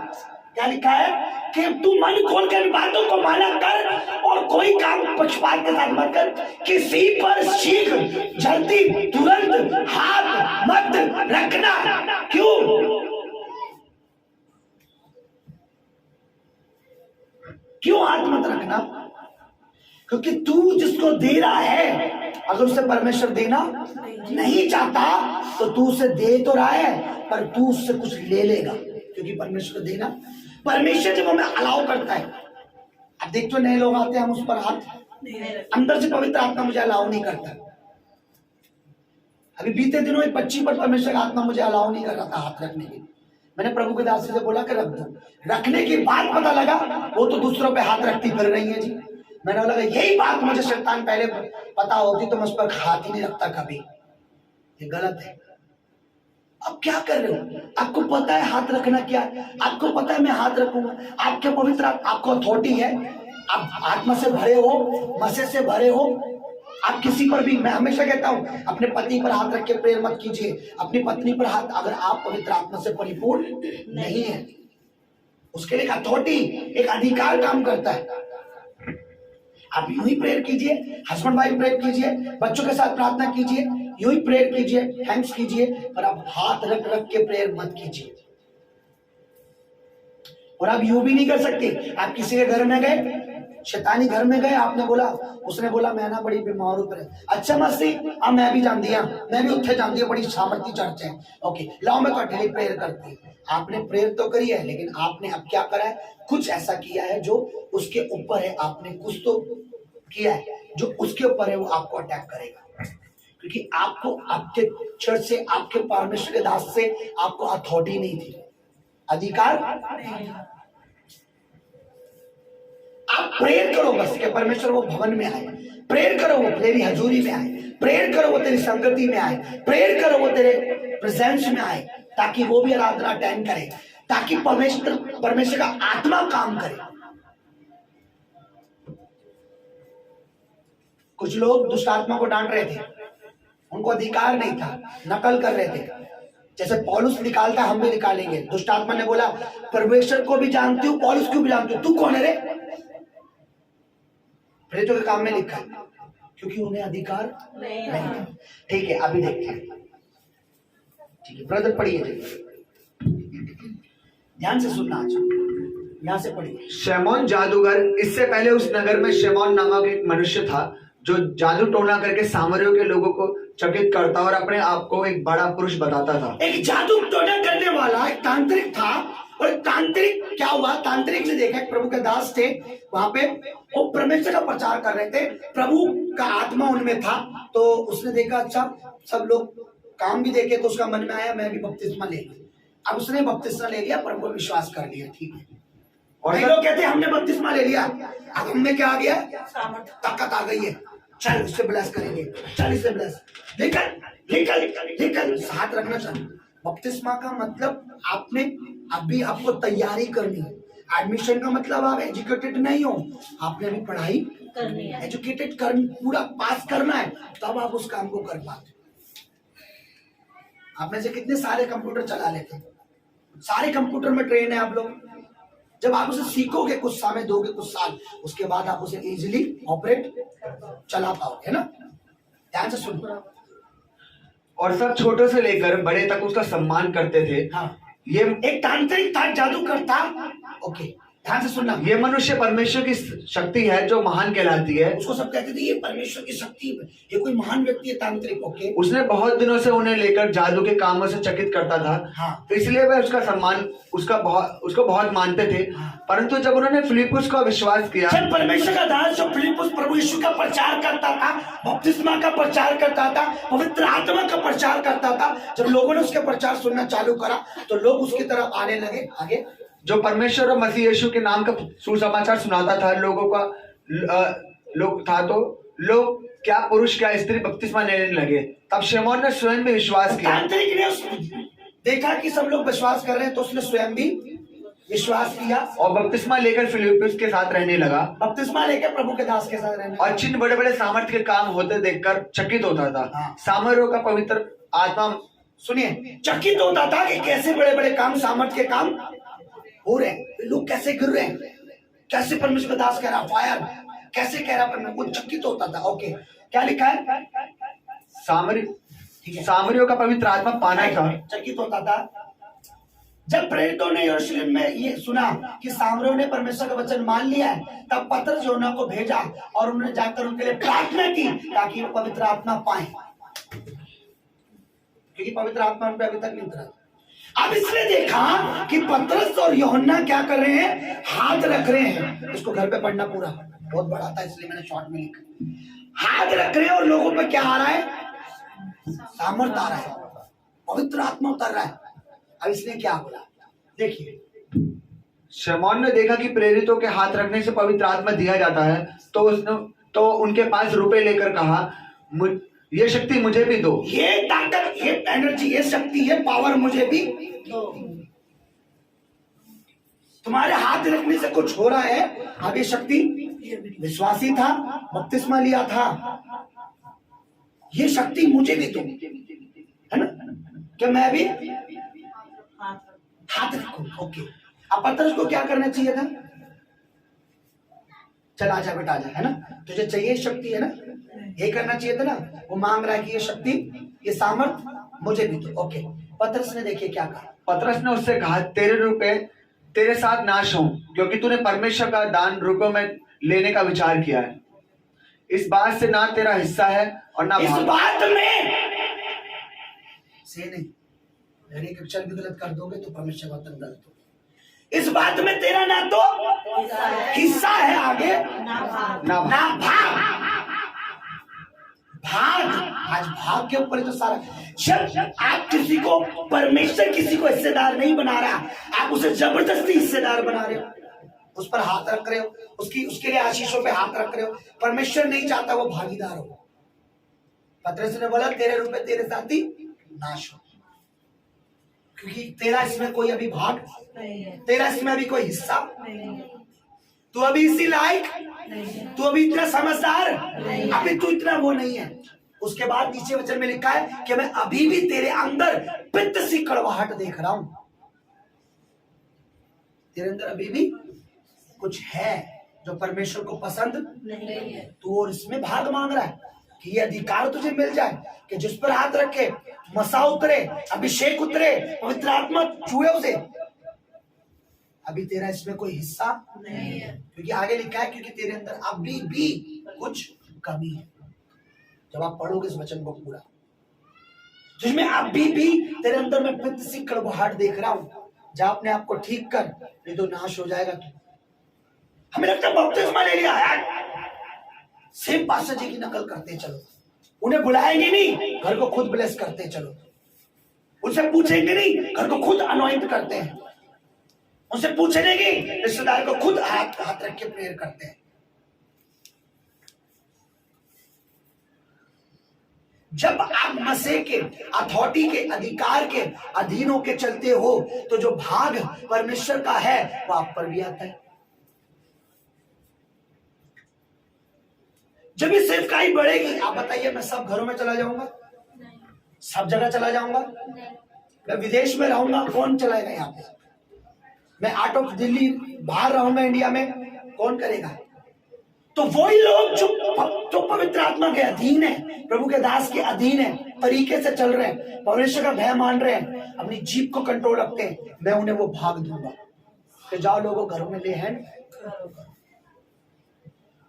S1: क्या लिखा है कि तू मन खोल कर बातों को माना कर और कोई काम पक्षपात के साथ मत कर, किसी पर शीघ्र जल्दी तुरंत हाथ मत रखना। क्यों हाथ मत रखना, क्योंकि तू जिसको दे रहा है अगर उसे परमेश्वर देना नहीं चाहता तो तू उसे दे तो रहा है पर तू उससे कुछ ले लेगा, क्योंकि परमेश्वर देना, परमेश्वर जब हमें अलाउ करता है, अब देख तो नए लोग आते हैं हम उस पर हाथ, अंदर से पवित्र आत्मा मुझे अलाउ नहीं करता। अभी बीते दिनों एक बच्ची पर परमेश्वर का आत्मा मुझे अलाउ नहीं कर रहा था हाथ रखने के लिए। मैंने प्रभु के दास से बोला कि रख दो, रखने के बाद पता लगा वो तो दूसरों पे हाथ रखती फिर रही है जी। मैंने बोला यही बात मुझे शैतान पहले पता होती तो मैं उस पर हाथ ही नहीं रखता कभी, ये गलत है। अब क्या कर रहे हो, आपको पता है हाथ रखना क्या है, आपको पता है मैं हाथ रखूंगा, आपके पवित्र आपको अथॉरिटी है, आप आत्मा से भरे हो, मसीह से भरे हो, आप किसी पर भी, मैं हमेशा कहता हूं अपने पति पर हाथ रख के प्रेयर मत कीजिए, अपनी पत्नी पर हाथ, अगर आप पवित्र आत्मा से परिपूर्ण नहीं है, उसके लिए एक अथॉरिटी, एक अधिकार काम करता है। आप यूं ही प्रेयर कीजिए, हस्बैंड वाइफ प्रेयर कीजिए, बच्चों के साथ प्रार्थना कीजिए, यूं ही प्रेयर कीजिए, थैंक्स कीजिए, पर आप हाथ रख रख के प्रेयर मत कीजिए। और आप यूं भी नहीं कर सकते, आप किसी के घर में गए, शैतानी घर में गए, आपने बोला, उसने बोला मैं ना बड़ी बीमार हूं, अच्छा मस्ती, अब मैं भी जान दिया, मैं भी उत्थे जान दिया, बड़ी सामर्थ्य चर्च है, ओके लाओ मैं कठिन प्रेयर करती हूँ। आपने प्रेयर तो करी है लेकिन आपने अब क्या करा है, कुछ ऐसा किया है जो उसके ऊपर है, आपने कुछ तो किया है जो उसके ऊपर है, वो आपको अटैक करेगा, क्योंकि आपको आपके चर्च से, आपके परमेश्वर के दास से आपको अथॉरिटी नहीं थी, अधिकार। आप प्रेयर करो बस कि परमेश्वर वो भवन में आए, प्रेयर करो वो तेरी हजूरी में आए, प्रेयर करो वो तेरी संगति में आए, प्रेयर करो वो तेरे प्रेजेंस में आए, ताकि वो भी आराधना अटेंड करे, ताकि परमेश्वर का आत्मा काम करे। कुछ लोग दुष्ट आत्मा को डांट रहे थे, उनको अधिकार नहीं था, नकल कर रहे थे, जैसे पौलुस निकालता हम भी निकालेंगे। दुष्ट आत्मा ने बोला परमेश्वर को भी जानती हूँ, पौलुस को भी जानती हूँ, तू कौन है रे? प्रेरितों के काम में लिखा है, क्योंकि उन्हें अधिकार नहीं। ठीक है, अभी देखते हैं, ठीक है ब्रदर पढ़िए, ध्यान से सुनना, आज यहां से पढ़िए।
S3: शमौन जादूगर, इससे पहले उस नगर में शमौन नामक एक मनुष्य था जो जादू टोना करके सामरियों के लोगों को चकित करता और अपने आप को एक बड़ा पुरुष बताता था।
S1: एक जादू टोना करने वाला एक तांत्रिक था, और तांत्रिक क्या हुआ, तांत्रिक ने देखा प्रभु के दास थे वहां पे, वो परमेश्वर का प्रचार कर रहे थे, प्रभु का आत्मा उनमें था, तो उसने देखा अच्छा सब लोग काम भी देखे, तो उसका मन में आया मैं भी बपतिस्मा ले लूं। अब उसने बपतिस्मा ले लिया, प्रभु पर विश्वास कर लिया, ठीक है। और लोग कहते हैं हमने बपतिस्मा ले लिया, अब हमें क्या आ गया, ताकत आ गई है, चल इससे ब्लेस करेंगे, चल इससे ब्लेस, निकल निकल निकल, हाथ रखना चाहिए। बपतिस्मा का मतलब आपने अभी आपको तैयारी करनी है, एडमिशन का मतलब आप एजुकेटेड नहीं हो, आपने अभी पढ़ाई करनी है, एजुकेटेड कर, पूरा पास करना है, तब आप उस काम को कर पाते। आप में से कितने सारे कंप्यूटर चला लेते हैं, सारे कंप्यूटर में ट्रेन है आप लोग, जब आप उसे सीखोगे, कुछ समय दोगे, कुछ साल, उसके बाद आप उसे इजीली ऑपरेट चला पाओगे, है ना। ध्यान से सुन।
S3: और सब छोटे से लेकर बड़े तक उसका सम्मान करते थे।
S1: हाँ,
S3: ये
S1: एक तांत्रिक था, जादूगर था। ओके, ध्यान से सुनना।
S3: ये मनुष्य परमेश्वर की शक्ति है जो महान कहलाती है।
S1: उसको सब कहते थे ये परमेश्वर की शक्ति है, ये कोई महान व्यक्ति है, तांत्रिक। ओके,
S3: उसने बहुत दिनों से उन्हें लेकर जादू के कामों से चकित करता था।
S1: हाँ।
S3: तो इसलिए वह उसको बहुत मानते थे।
S1: हाँ।
S3: परंतु जब उन्होंने फिलिप्पुस का विश्वास किया,
S1: जब परमेश्वर का दास जो फिलिप्पुस प्रभु यीशु का प्रचार करता था, बपतिस्मा का प्रचार करता था, पवित्र आत्मा का प्रचार करता था, जब लोगों ने उसके प्रचार सुनना चालू करा तो लोग उसकी तरफ आने लगे। आगे,
S3: जो परमेश्वर और मसीह यीशु के नाम का सुसमाचार सुनाता था लोगों का तो लोग क्या पुरुष क्या स्त्री बपतिस्मा लेने लगे। तब शमौन ने स्वयं भी विश्वास किया।
S1: तांत्रिक ने देखा कि सब लोग विश्वास कर रहे हैं तो उसने स्वयं भी विश्वास किया
S3: और बपतिस्मा लेकर फिलिप्पुस के साथ रहने लगा।
S1: बपतिस्मा लेकर प्रभु के दास के साथ रहने
S3: और चिन्ह बड़े बड़े सामर्थ्य के काम होते देखकर चकित होता था।
S1: हाँ।
S3: सामरियों का पवित्र आत्मा,
S1: सुनिए, चकित होता था कि कैसे बड़े बड़े काम, सामर्थ्य के काम हो रहे हैं, लोग कैसे गिर रहे हैं, कैसे परमेश्वर दास कह रहा फायर, कैसे कह रहा परमेश्वर, वो चकित होता था। ओके, क्या लिखा है?
S3: सामरियों का पवित्र आत्मा पाना था।
S1: चकित होता था। जब प्रेरितों ने यरूशलेम में ये सुना कि सामरियों ने परमेश्वर का वचन मान लिया है, तब पतरस यूहन्ना को भेजा और उन्होंने जाकर उनके लिए प्रार्थना की ताकि वो पवित्र आत्मा पाए, क्योंकि पवित्र आत्मा उन पर अभी तक नहीं उतरा। अब इसने देखा कि पतरस और यूहन्ना क्या कर रहे हैं, हाथ रख रहे हैं। इसको घर पे पढ़ना पूरा, बहुत बड़ा था इसलिए मैंने शॉर्ट में लिखा। हाथ रख रहे हैं और लोगों पे क्या आ रहा है, सामर्थ आ रहा है, पवित्र आत्मा उतर रहा है। अब इसने क्या बोला, देखिए।
S3: शमौन ने देखा कि प्रेरितों के हाथ रखने से पवित्र आत्मा दिया जाता है, तो उनके पास रुपए लेकर कहा, ये शक्ति मुझे भी दो,
S1: ये ताकत, ये एनर्जी, ये शक्ति, ये पावर मुझे भी दो। तुम्हारे हाथ रखने से कुछ हो रहा है। अब ये शक्ति, विश्वासी था, बपतिस्मा लिया था, ये शक्ति मुझे भी दो, है ना, कि मैं भी हाथ रखूं। ओके, अब पतरस को क्या करना चाहिए था? चल आजा बेटा आजा, है ना, तुझे चाहिए शक्ति, है ना, ये करना चाहिए था ना। वो मांग रहा है कि ये शक्ति, ये सामर्थ मुझे भी दो। ओके, पतरस ने देखिए क्या कहा।
S3: पतरस ने उससे कहा, तेरे रुपए तेरे साथ नाश हो, क्योंकि तूने परमेश्वर का दान रुपयों में लेने का विचार किया है। इस बात से ना तेरा हिस्सा है और ना
S1: इस
S3: भाग।
S1: बात में से नहीं, अगर एक अक्षर भी गलत कर दोगे तो परमेश्वर का वचन गलत होगा। इस बात में तेरा ना तो हिस्सा है, आगे
S3: ना
S1: ना भाग। आज भाग के ऊपर तो सारा। जब आप किसी को, परमेश्वर किसी को हिस्सेदार नहीं बना रहा, आप उसे जबरदस्ती हिस्सेदार बना रहे हो, उस पर हाथ रख रहे हो, उसके लिए आशीषों पे हाथ रख रहे हो। परमेश्वर नहीं चाहता वो भागीदार हो। पतरस ने बोला, तेरे रुपए तेरे साथ ही नाश हो, क्योंकि तेरा इसमें कोई अभी भाग नहीं है, तेरा इसमें अभी कोई हिस्सा नहीं है। तू अभी इसी लायक, तू अभी इतना समझदार, अभी तू इतना वो नहीं है। उसके बाद नीचे वचन में लिखा है कि मैं अभी भी तेरे अंदर पित्त सी कड़वाहट देख रहा हूं। तेरे अंदर अभी भी कुछ है जो परमेश्वर को पसंद नहीं है। तू और इसमें भाग मांग रहा है कि ये अधिकार तुझे मिल जाए कि जिस पर हाथ रखे मसा उतरे, अभिषेक उतरे, पवित्र आत्मा छुए उसे। अभी तेरा इसमें कोई हिस्सा नहीं है, क्योंकि आगे लिखा है, क्योंकि तेरे अंदर अभी भी कुछ कमी है। जब आप पढ़ोगे इस वचन को पूरा, जिसमें अभी भी तेरे अंदर मैं पित्त सी कड़वाहट देख रहा हूं, जा अपने आप को ठीक कर, नहीं तो नाश हो जाएगा तू। हमें लगता है बपतिस्मा ले लिया यार, सेम पास्टर जी की नकल करते चलो, उन्हें बुलाएंगे नहीं, घर को खुद ब्लेस करते चलो, उनसे पूछेंगे नहीं, घर को खुद अनॉइंट करते हैं, उनसे पूछने की रिश्तेदार को खुद हाथ रख के प्रेयर करते हैं। जब आप मसीह के अथॉरिटी के, अधिकार के अधीन होके चलते हो, तो जो भाग परमेश्वर का है वो आप पर भी आता है। जब ये सेवकाई बढ़ेगी, आप बताइए, मैं सब घरों में चला जाऊंगा, सब जगह चला जाऊंगा, मैं विदेश में रहूंगा, कौन चलाएगा यहाँ पे? मैं आउट ऑफ दिल्ली बाहर रहूंगा, इंडिया में, कौन करेगा? तो वही लोग जो पवित्र आत्मा के अधीन है, प्रभु के दास के अधीन है, तरीके से चल रहे हैं, परमेश्वर का भय मान रहे हैं, अपनी जीभ को कंट्रोल रखते हैं, मैं उन्हें वो भाग दूंगा कि जाओ लोगों घरों में ले हैंड,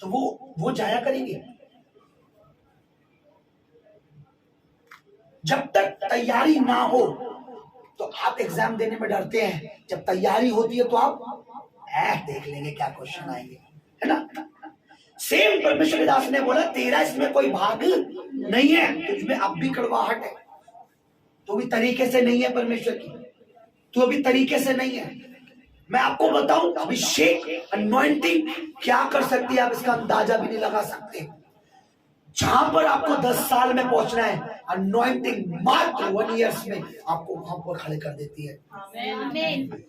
S1: तो वो जाया करेंगे। जब तक तैयारी ना हो तो आप एग्जाम देने में डरते हैं, जब तैयारी होती है तो आप देख लेंगे क्या क्वेश्चन आएंगे, है ना। सेम परमेश्वर के दास ने बोला तेरा इसमें कोई भाग नहीं है, तुझमें अब भी कड़वाहट है, तो भी तरीके से नहीं है परमेश्वर की, तू अभी तरीके से नहीं है। मैं आपको बताऊं अभिषेक अनॉइंटिंग क्या कर सकती है, आप इसका अंदाजा भी नहीं लगा सकते। जहां पर आपको 10 साल में पहुंचना है, अनॉइंटिंग मात्र 1 ईयर्स में आपको वहां पर खड़े कर देती है।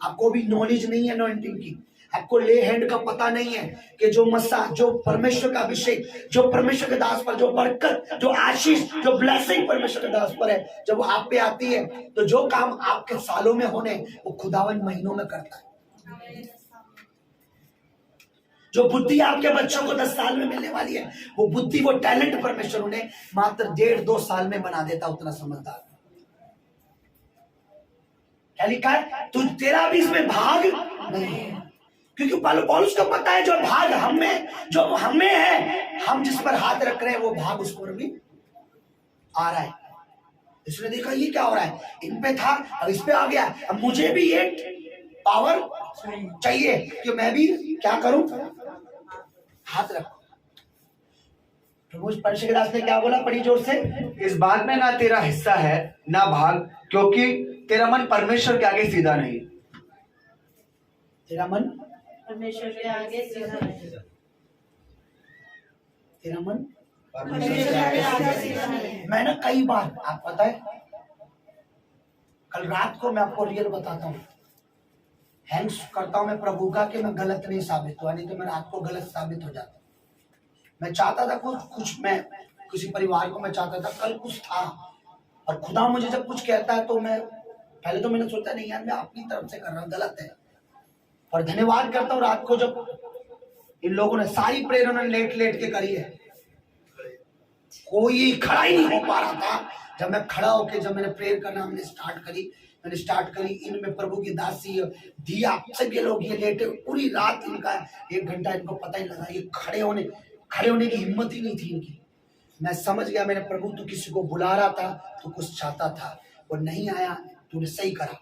S1: आपको भी नॉलेज नहीं है अनॉइंटिंग की, आपको ले हैंड का पता नहीं है कि जो मसा, जो परमेश्वर का अभिषेक, जो परमेश्वर के दास पर, जो बरकत, जो आशीष, जो ब्लेसिंग परमेश्वर के दास पर है, जब वो आप पे आती है तो जो काम आपके सालों में होने वो खुदावन महीनों में करता है। जो बुद्धि आपके बच्चों को 10 साल में मिलने वाली है, वो बुद्धि, वो टैलेंट परमेश्वर उन्हें मात्र 1.5-2 साल में बना देता, उतना समझदार। क्या लिखा है, तुझ तेरा भी इसमें भाग नहीं है, क्योंकि पौलुस को पता है जो भाग हमें है, हम जिस पर हाथ रख रहे हैं वो भाग उस पर भी आ रहा है। इसने देखा ये क्या हो रहा है, इन पे था अब इस पे आ गया, अब मुझे भी ये पावर चाहिए कि मैं भी क्या करूं, हाथ रखो। प्रभु परमेश्वर के दास ने क्या बोला, बड़ी जोर से,
S3: इस बात में ना तेरा हिस्सा है ना भाग, क्योंकि तेरा मन परमेश्वर के आगे सीधा नहीं।
S1: तेरा मन
S2: परमेश्वर के आगे सीधा नहीं।
S1: तेरा मन
S2: परमेश्वर के आगे सीधा नहीं।
S1: मैं ना कई बार, आप पता है कल रात को मैं आपको रियल बताता हूँ, थैंक्स करता हूं मैं प्रभु का कि मैं गलत नहीं साबित हुआ, नहीं तो मैं रात को गलत साबित हो जाता। मैं चाहता था कुछ मैं किसी परिवार को मैं चाहता था, कल कुछ था और खुदा मुझे जब कुछ कहता है तो मैं पहले तो मैंने सोचा नहीं यार मैं अपनी तरफ से कर रहा हूँ, गलत है। और धन्यवाद करता हूँ रात को जब इन लोगों ने सारी प्रेयर उन्होंने लेट के करी है, कोई खड़ा ही नहीं हो पा रहा था। जब मैं खड़ा होकर जब मैंने प्रेयर करना मैंने स्टार्ट करी, इनमें प्रभु की दासी दिया, सब ये लोग ये लेटे पूरी रात, इनका 1 घंटा इनको पता ही लगा, ये खड़े होने की हिम्मत ही नहीं थी इनकी। मैं समझ गया मैंने प्रभु तू किसी को बुला रहा था, तू कुछ चाहता था, वो नहीं आया, तूने सही करा।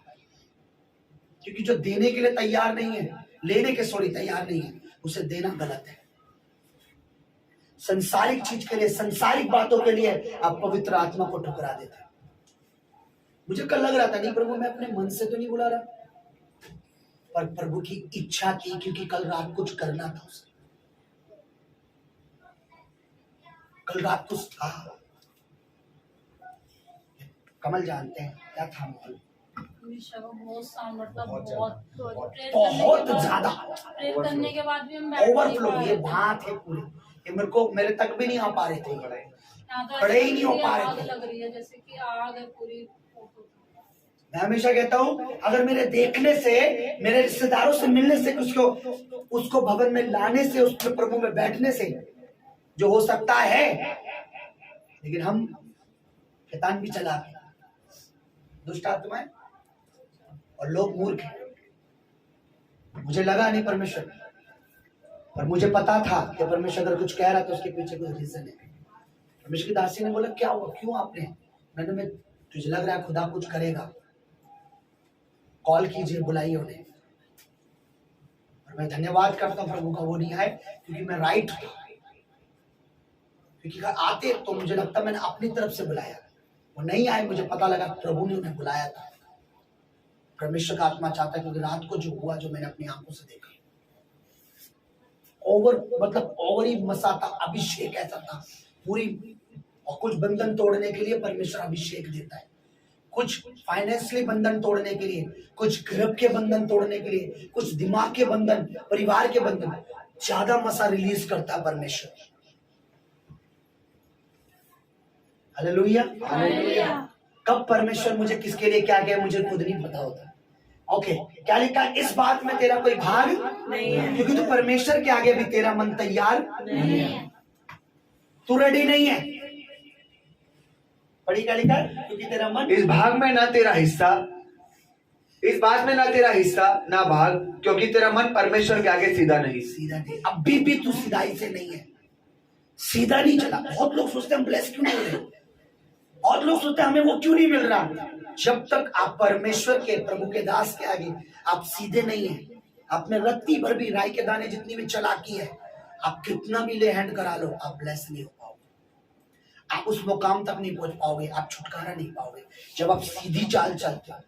S1: क्योंकि जो देने के लिए तैयार नहीं है, लेने के सॉरी तैयार नहीं है, उसे देना गलत है। संसारिक चीज के लिए, संसारिक बातों के लिए आप पवित्र आत्मा को ठुकरा देते। मुझे कल लग रहा था नहीं प्रभु मैं अपने मन से तो नहीं बुला रहा, पर प्रभु की इच्छा थी, क्योंकि कल रात कुछ करना था उसे, कल रात कुछ था। कमल जानते हैं क्या था माहौल,
S4: बहुत साउंड, मतलब
S1: बहुत ज्यादा
S4: प्रेयर करने के बाद भी हम
S1: ओवरफ्लो, ये बात है पूरी, ये मेरे तक भी नहीं आ पा रहे थे, खड़े ही नहीं हो पा रहे थे।
S4: लग रही है जैसे कि आग है पूरी।
S1: मैं हमेशा कहता हूं अगर मेरे देखने से, मेरे रिश्तेदारों से मिलने से, उसको भवन में लाने से, उसके प्रभु में बैठने से जो हो सकता है, लेकिन हम शैतान भी चला गए, दुष्ट आत्माएं और लोग मूर्ख हैं। मुझे लगा नहीं परमेश्वर, पर मुझे पता था कि परमेश्वर अगर कुछ कह रहा तो उसके पीछे कुछ रीजन है। परमेश्वर की दासी ने बोला क्या हुआ, क्यों आपने, मैंने तुझे लग रहा है खुदा कुछ करेगा, कॉल कीजिए, बुलाइए उन्हें। और मैं धन्यवाद करता हूं प्रभु का वो नहीं आए, क्योंकि मैं राइट था, क्योंकि आते तो मुझे लगता मैंने अपनी तरफ से बुलाया, वो नहीं आए, मुझे पता लगा प्रभु ने उन्हें बुलाया था। परमेश्वर का आत्मा चाहता है, क्योंकि रात को जो हुआ, जो मैंने अपनी आंखों से देखा, ओवर ही मसा था, अभिषेक ऐसा था पूरी। और कुछ बंधन तोड़ने के लिए परमेश्वर अभिषेक देता है, कुछ फाइनेंशियली बंधन तोड़ने के लिए, कुछ गर्भ के बंधन तोड़ने के लिए, कुछ दिमाग के बंधन, परिवार के बंधन, ज्यादा मसा रिलीज करता है परमेश्वर। हालेलुया। कब परमेश्वर मुझे किसके लिए क्या कहे मुझे खुद नहीं पता होता, ओके, क्या लिखा है? इस बात में तेरा कोई भाग
S2: नहीं है।
S1: क्योंकि तू परमेश्वर के आगे भी तेरा मन तैयार
S2: नहीं है।
S1: तू रेडी नहीं है। पढ़ी क्या लिखा है? क्योंकि तेरा मन
S3: इस भाग में ना तेरा हिस्सा, इस बात में ना तेरा हिस्सा ना भाग, क्योंकि तेरा मन परमेश्वर के आगे सीधा नहीं।
S1: सीधा नहीं, अभी भी तू सीधाई से नहीं है, सीधा नहीं चला। बहुत लोग सोचते हैं हम ब्लेस क्यों नहीं हो रहे, बहुत लोग सोचते हैं हमें वो क्यों नहीं मिल रहा। जब तक आप परमेश्वर के, प्रभु के दास के आगे आप सीधे नहीं है, आपने रत्ती भर भी, राई के दाने जितनी भी चालाकी है, आप कितना भी ले हैंड करा लो, आप ब्लेस नहीं हो पाओगे, आप उस मुकाम तक नहीं पहुंच पाओगे, आप छुटकारा नहीं पाओगे जब आप सीधी चाल चलते हो।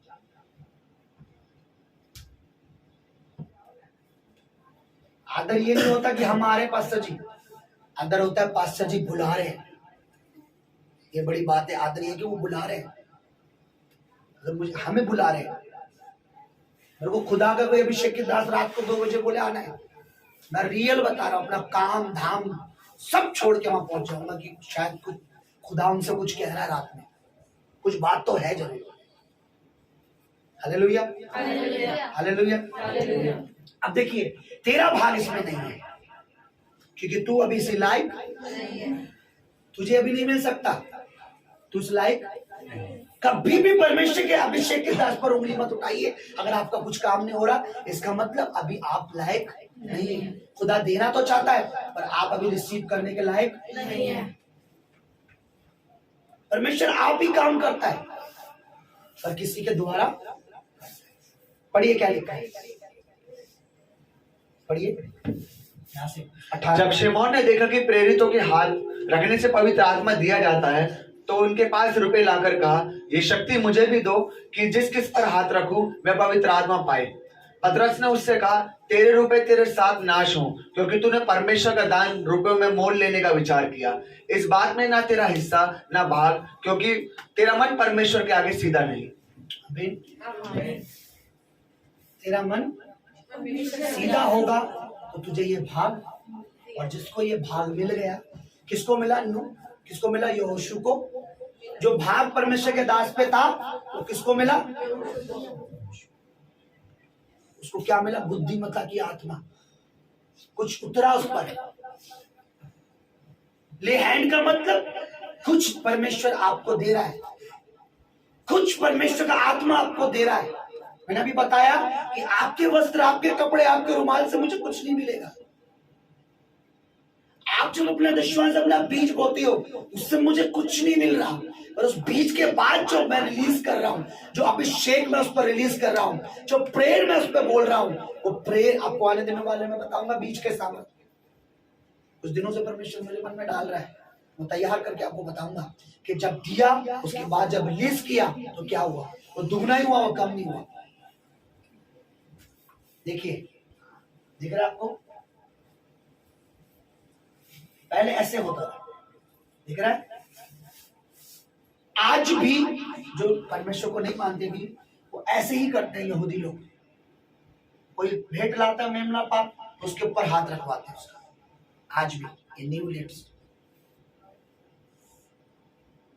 S1: आदर ये नहीं होता कि हमारे पास्टर जी, आदर होता है पास्टर जी बुला रहे हैं, ये बड़ी बात है। आदर ये कि वो बुला रहे हैं, अगर मुझे हमें बुला रहे हैं, मेरे को खुदा का कोई अभिषेक के दास रात को 2 बजे बोले आना है, मैं रियल बता रहा हूँ, अपना काम धाम सब छोड़ के वहां पहुंच जाऊंगा कि शायद कुछ खुदा उनसे कुछ कह रहा है, रात में कुछ बात तो है जरूर। Hallelujah, hallelujah. अब देखिए, तेरा भाग इसमें नहीं है क्योंकि तू अभी इस लायक, तुझे अभी नहीं मिल सकता, तू इस लायक। कभी भी परमेश्वर के अभिषेक के दास पर उंगली मत उठाइए अगर आपका कुछ काम नहीं हो रहा, इसका मतलब अभी आप लायक नहीं है। खुदा देना तो चाहता है पर आप अभी रिसीव करने के लायक
S2: नहीं है।
S1: परमेश्वर आप ही काम करता है पर किसी के द्वारा। पढ़िए क्या लिखा है, पढ़िए यहाँ से 18।
S3: जब शिमोन ने देखा कि प्रेरितों के हाथ रखने से पवित्र आत्मा दिया जाता है, तो उनके पास रुपए लाकर कहा, ये शक्ति मुझे भी दो कि जिस किस पर हाथ रखूं वह पवित्र आत्मा पाए। पतरस ने उससे कहा, तेरे रुपए तेरे साथ नाश हो, क्योंकि तूने परमेश्वर का दान रुपयों में मोल लेने का विचार किया। इस बात में ना तेरा हिस्सा ना भाग, क्योंकि तेरा मन परमेश्वर के आगे सीधा नहीं।
S1: आमीन। तेरा मन सीधा होगा तो तुझे ये भाग, और जिसको ये भाग मिल गया, किसको मिला? किसको मिला? यहोशू को। जो भाग परमेश्वर के दास पे था वो किसको मिला? उसको क्या मिला? बुद्धिमत्ता की आत्मा, कुछ उतरा उस पर। ले हैंड का मतलब कुछ परमेश्वर आपको दे रहा है, कुछ परमेश्वर का आत्मा आपको दे रहा है। मैंने अभी बताया कि आपके वस्त्र, आपके कपड़े, आपके रुमाल से मुझे कुछ नहीं मिलेगा। आप जब अपना विश्वास, अपना बीज बोते हो, उससे मुझे कुछ नहीं मिल रहा, और उस बीज के बाद जो मैं रिलीज कर रहा हूं, जो अभिषेक मैं उस पर रिलीज कर रहा हूं, जो प्रेयर मैं उस पर बोल रहा हूं, वो प्रेयर आपको आने दिनों वाले में बताऊंगा। बीज के सामने कुछ दिनों से परमेश्वर मेरे मन में डाल रहा है, वो तैयार करके आपको बताऊंगा कि जब दिया उसके बाद जब रिलीज किया तो क्या हुआ। वो दुगना ही हुआ, वो कम नहीं हुआ। देखिए, दिख रहा है आपको? पहले ऐसे होता था, दिख रहा है? आज भी जो परमेश्वर को नहीं मानते भी वो ऐसे ही करते हैं। यहूदी लोग, कोई भेंट लाता है मेमना पाप, उसके ऊपर हाथ रखवाते हैं उसका। आज भी ये न्यू लेटेस्ट,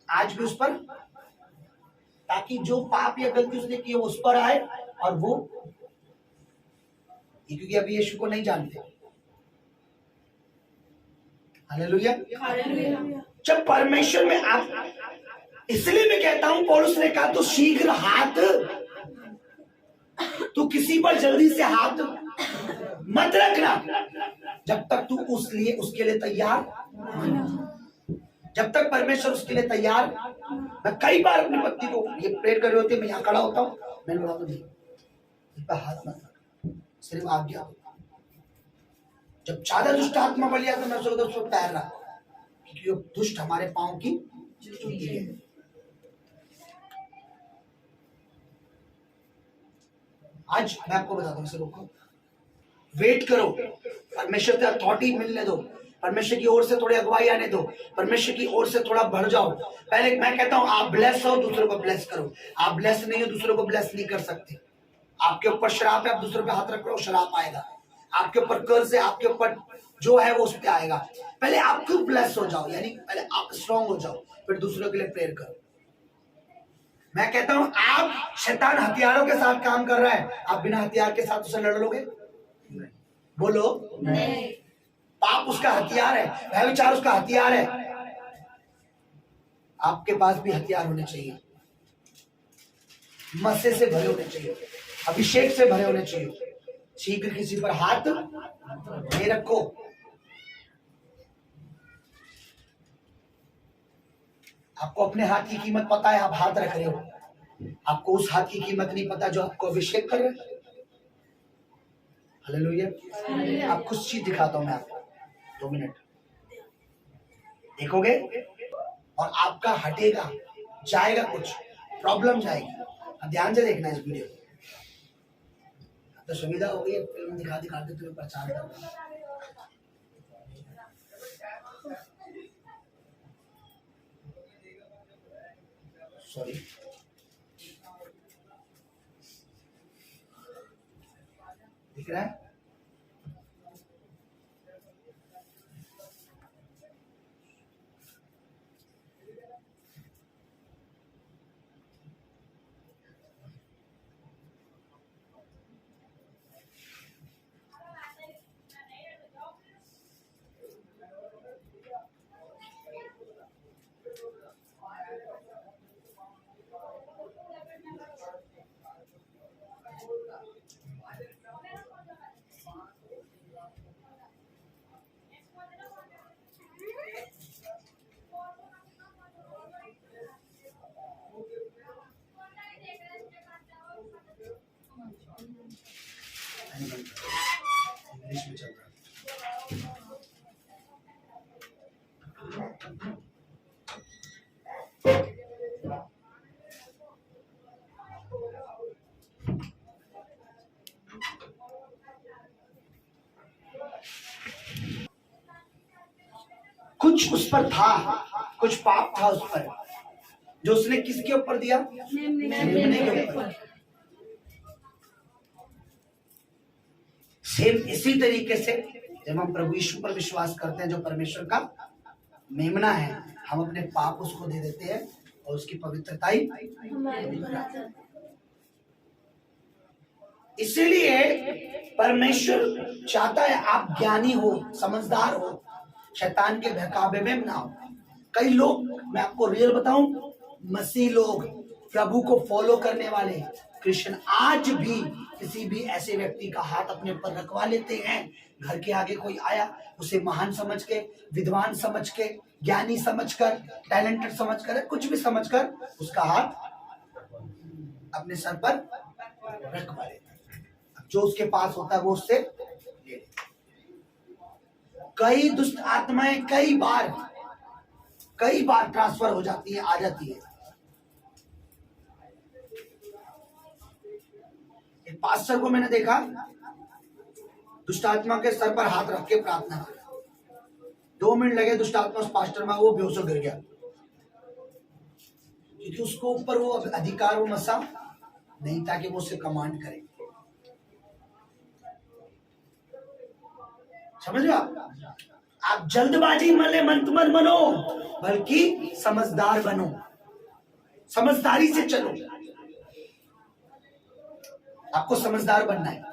S1: आज भी उस पर, ताकि जो पाप या गलती उसने की उस पर आए, और वो, क्योंकि अभी यीशु को नहीं जानते। हालेलुया। जब परमेश्वर में आप, इसलिए मैं कहता हूं, पौलुस ने कहा तो शीघ्र हाथ, तू किसी पर जल्दी से हाथ मत रखना जब तक तू उसके लिए तैयार, जब तक परमेश्वर उसके लिए तैयार। मैं कई बार अपनी पत्नी को ये प्रेयर कर रही होती है, मैं यहाँ खड़ा होता हूँ, मैंने बोला नहीं, इस पर हाथ मत रख, सिर्फ आज्ञा। जब ज्यादा दुष्ट आत्मा बलिया तो मैं उधर उसको तैर रहा, क्योंकि वो दुष्ट हमारे पांव की जूती है। आज मैं आपको बताता हूँ, रुको, वेट करो, परमेश्वर से अथॉरिटी मिलने दो, परमेश्वर की ओर से थोड़ी अगुवाई आने दो, परमेश्वर की ओर से थोड़ा बढ़ जाओ। पहले मैं कहता हूं आप ब्लेस हो, दूसरों को ब्लेस करो। आप ब्लेस नहीं हो, दूसरों को ब्लेस नहीं कर सकते। आपके ऊपर शराब है, आप दूसरों पे हाथ रख रहे हो, शराब आएगा। आपके ऊपर कर्ज है, आपके ऊपर जो है वो उस पर आएगा। पहले आप खुद ब्लेस हो जाओ, यानी पहले आप स्ट्रॉन्ग हो जाओ, फिर दूसरों के लिए प्रेयर करो। मैं कहता हूं आप शैतान हथियारों के साथ काम कर रहा है, आप बिना हथियार के साथ उसे लड़ लोगे? बोलो
S4: नहीं।
S1: पाप उसका हथियार है, व्यभिचार उसका हथियार है। आपके पास भी हथियार होने चाहिए, मस्से से भरे होने चाहिए, अभिषेक से भरे होने चाहिए। शीघ्र किसी पर हाथ नहीं रखो। आपको अपने हाथ की कीमत पता है, आप हाथ रख रहे हो। आपको उस हाथ की कीमत नहीं पता जो आपको अभिषेक कर रहे हैं। हालेलुया। आप कुछ चीज दिखाता हूं मैं आपको, 2 मिनट देखोगे और आपका हटेगा, जाएगा, कुछ प्रॉब्लम जाएगी। अब ध्यान से देखना इस वीडियो। तो सुविधा हो गई, फिल्म दिखा दिखाते तुम्हें प्रचार करना। सॉरी, दिख रहा है? इंग्लिश में चल रहा है। कुछ उस पर था, कुछ पाप था उस पर, जो उसने किसके ऊपर दिया? मेमने के ऊपर। सेम इसी तरीके से जब हम प्रभु यीशु पर विश्वास करते हैं, जो परमेश्वर का मेमना है, हम अपने पाप उसको दे देते हैं और उसकी पवित्रता ही। इसीलिए परमेश्वर चाहता है आप ज्ञानी हो, समझदार हो, शैतान के बहकावे में ना हो। कई लोग, मैं आपको रियल बताऊं, मसीह लोग, प्रभु को फॉलो करने वाले क्रिश्चियन आज भी किसी भी ऐसे व्यक्ति का हाथ अपने ऊपर रखवा लेते हैं। घर के आगे कोई आया, उसे महान समझ के, विद्वान समझ के, ज्ञानी समझकर, टैलेंटेड समझकर, कुछ भी समझकर उसका हाथ अपने सर पर रखवा लेते हैं। जो उसके पास होता है वो उससे ले लेते। कई दुष्ट आत्माएं कई बार ट्रांसफर हो जाती है, आ जाती है। एक पास्टर को मैंने देखा, दुष्ट आत्मा के सर पर हाथ रख के प्रार्थना कर, 2 मिनट लगे, दुष्ट आत्मा उस पास्टर में वो बेहोश हो गिर गया, क्योंकि उसको ऊपर वो अधिकार, वो मसा नहीं था कि वो उसे कमांड करे। समझ लो, आप जल्दबाजी मत बनो, बल्कि समझदार बनो, समझदारी से चलो। आपको समझदार बनना है,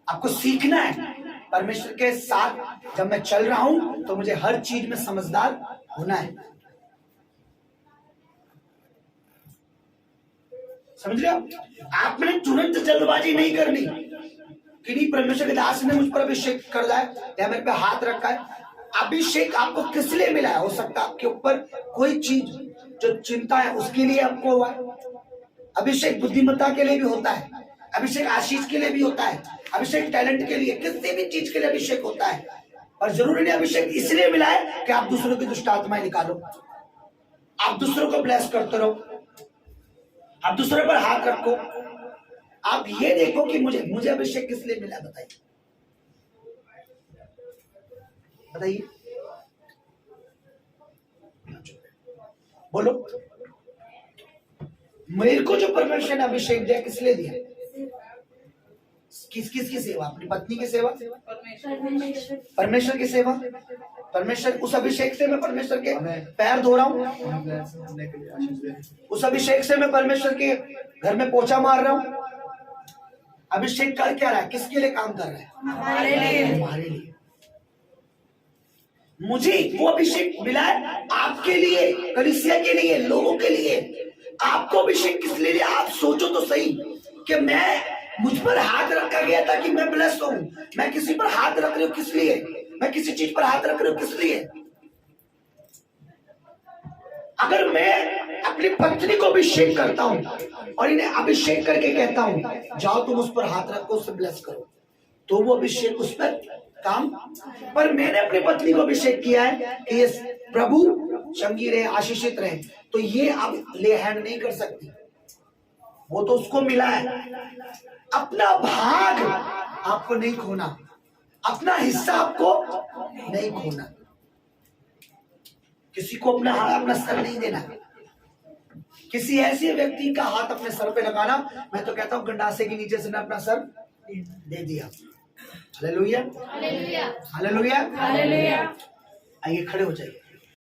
S1: आपको सीखना है। परमेश्वर के साथ जब मैं चल रहा हूं तो मुझे हर चीज में समझदार होना है। समझ रहे हो? आपने तुरंत जल्दबाजी नहीं करनी कि नहीं परमेश्वर के दास ने मुझ पर अभिषेक कर दिया है या मेरे पे हाथ रखा है। अभिषेक आपको किस लिए मिला है? हो सकता है आपके ऊपर कोई चीज जो चिंता है उसके लिए आपको हुआ है। अभिषेक बुद्धिमत्ता के लिए भी होता है, अभिषेक आशीष के लिए भी होता है, अभिषेक टैलेंट के लिए, किसी भी चीज के लिए अभिषेक होता है। और जरूरी नहीं अभिषेक इसलिए मिला है कि आप दूसरों की दुष्ट आत्माएं निकालो, आप दूसरों को ब्लेस करते रहो, आप दूसरों पर हाथ रखो। आप ये देखो कि मुझे अभिषेक किस लिए मिला, बताइए बताइए, बोलो। मेरे को जो परमेश्वर ने अभिषेक दिया किस लिए दिया? किस किस की सेवा? अपनी पत्नी की सेवा,
S2: परमेश्वर
S1: परमेश्वर की सेवा, परमेश्वर उस अभिषेक से मैं परमेश्वर के पैर धो रहा हूँ, उस अभिषेक से मैं परमेश्वर के घर में पोछा मार रहा हूँ। अभिषेक कर क्या रहा है? किसके लिए काम कर रहा है?
S2: हमारे लिए।
S1: हमारे लिए। मुझे वो अभिषेक मिला है आपके लिए, कलीसिया के लिए, लोगों के लिए। आपको अभिषेक किस लिए? आप सोचो तो सही कि मुझ पर हाथ रखा गया था कि मैं ब्लेस्ड हूं। मैं किसी पर हाथ रख रही हूं किस लिए? मैं किसी चीज पर हाथ रख रही हूं किस लिए? अगर मैं अपनी पत्नी को अभिषेक करता हूं और इन्हें अभिषेक करके कहता हूं जाओ तुम उस पर हाथ रखो, उससे ब्लेस करो, तो वो अभिषेक उस पर काम। पर मैंने अपनी पत्नी को अभिषेक किया है कि ये प्रभु चंगी रहे, आशीषित रहे, तो ये अब ले हैंड नहीं कर सकती। वो तो उसको मिला है। अपना भाग आपको नहीं खोना, अपना हिस्सा आपको नहीं खोना, किसी को अपना सर नहीं देना, किसी ऐसे व्यक्ति का हाथ अपने सर पे लगाना। मैं तो कहता हूं गंडासे के नीचे से ने अपना सर दे दिया। Hallelujah, hallelujah, hallelujah. आइए खड़े हो जाइए।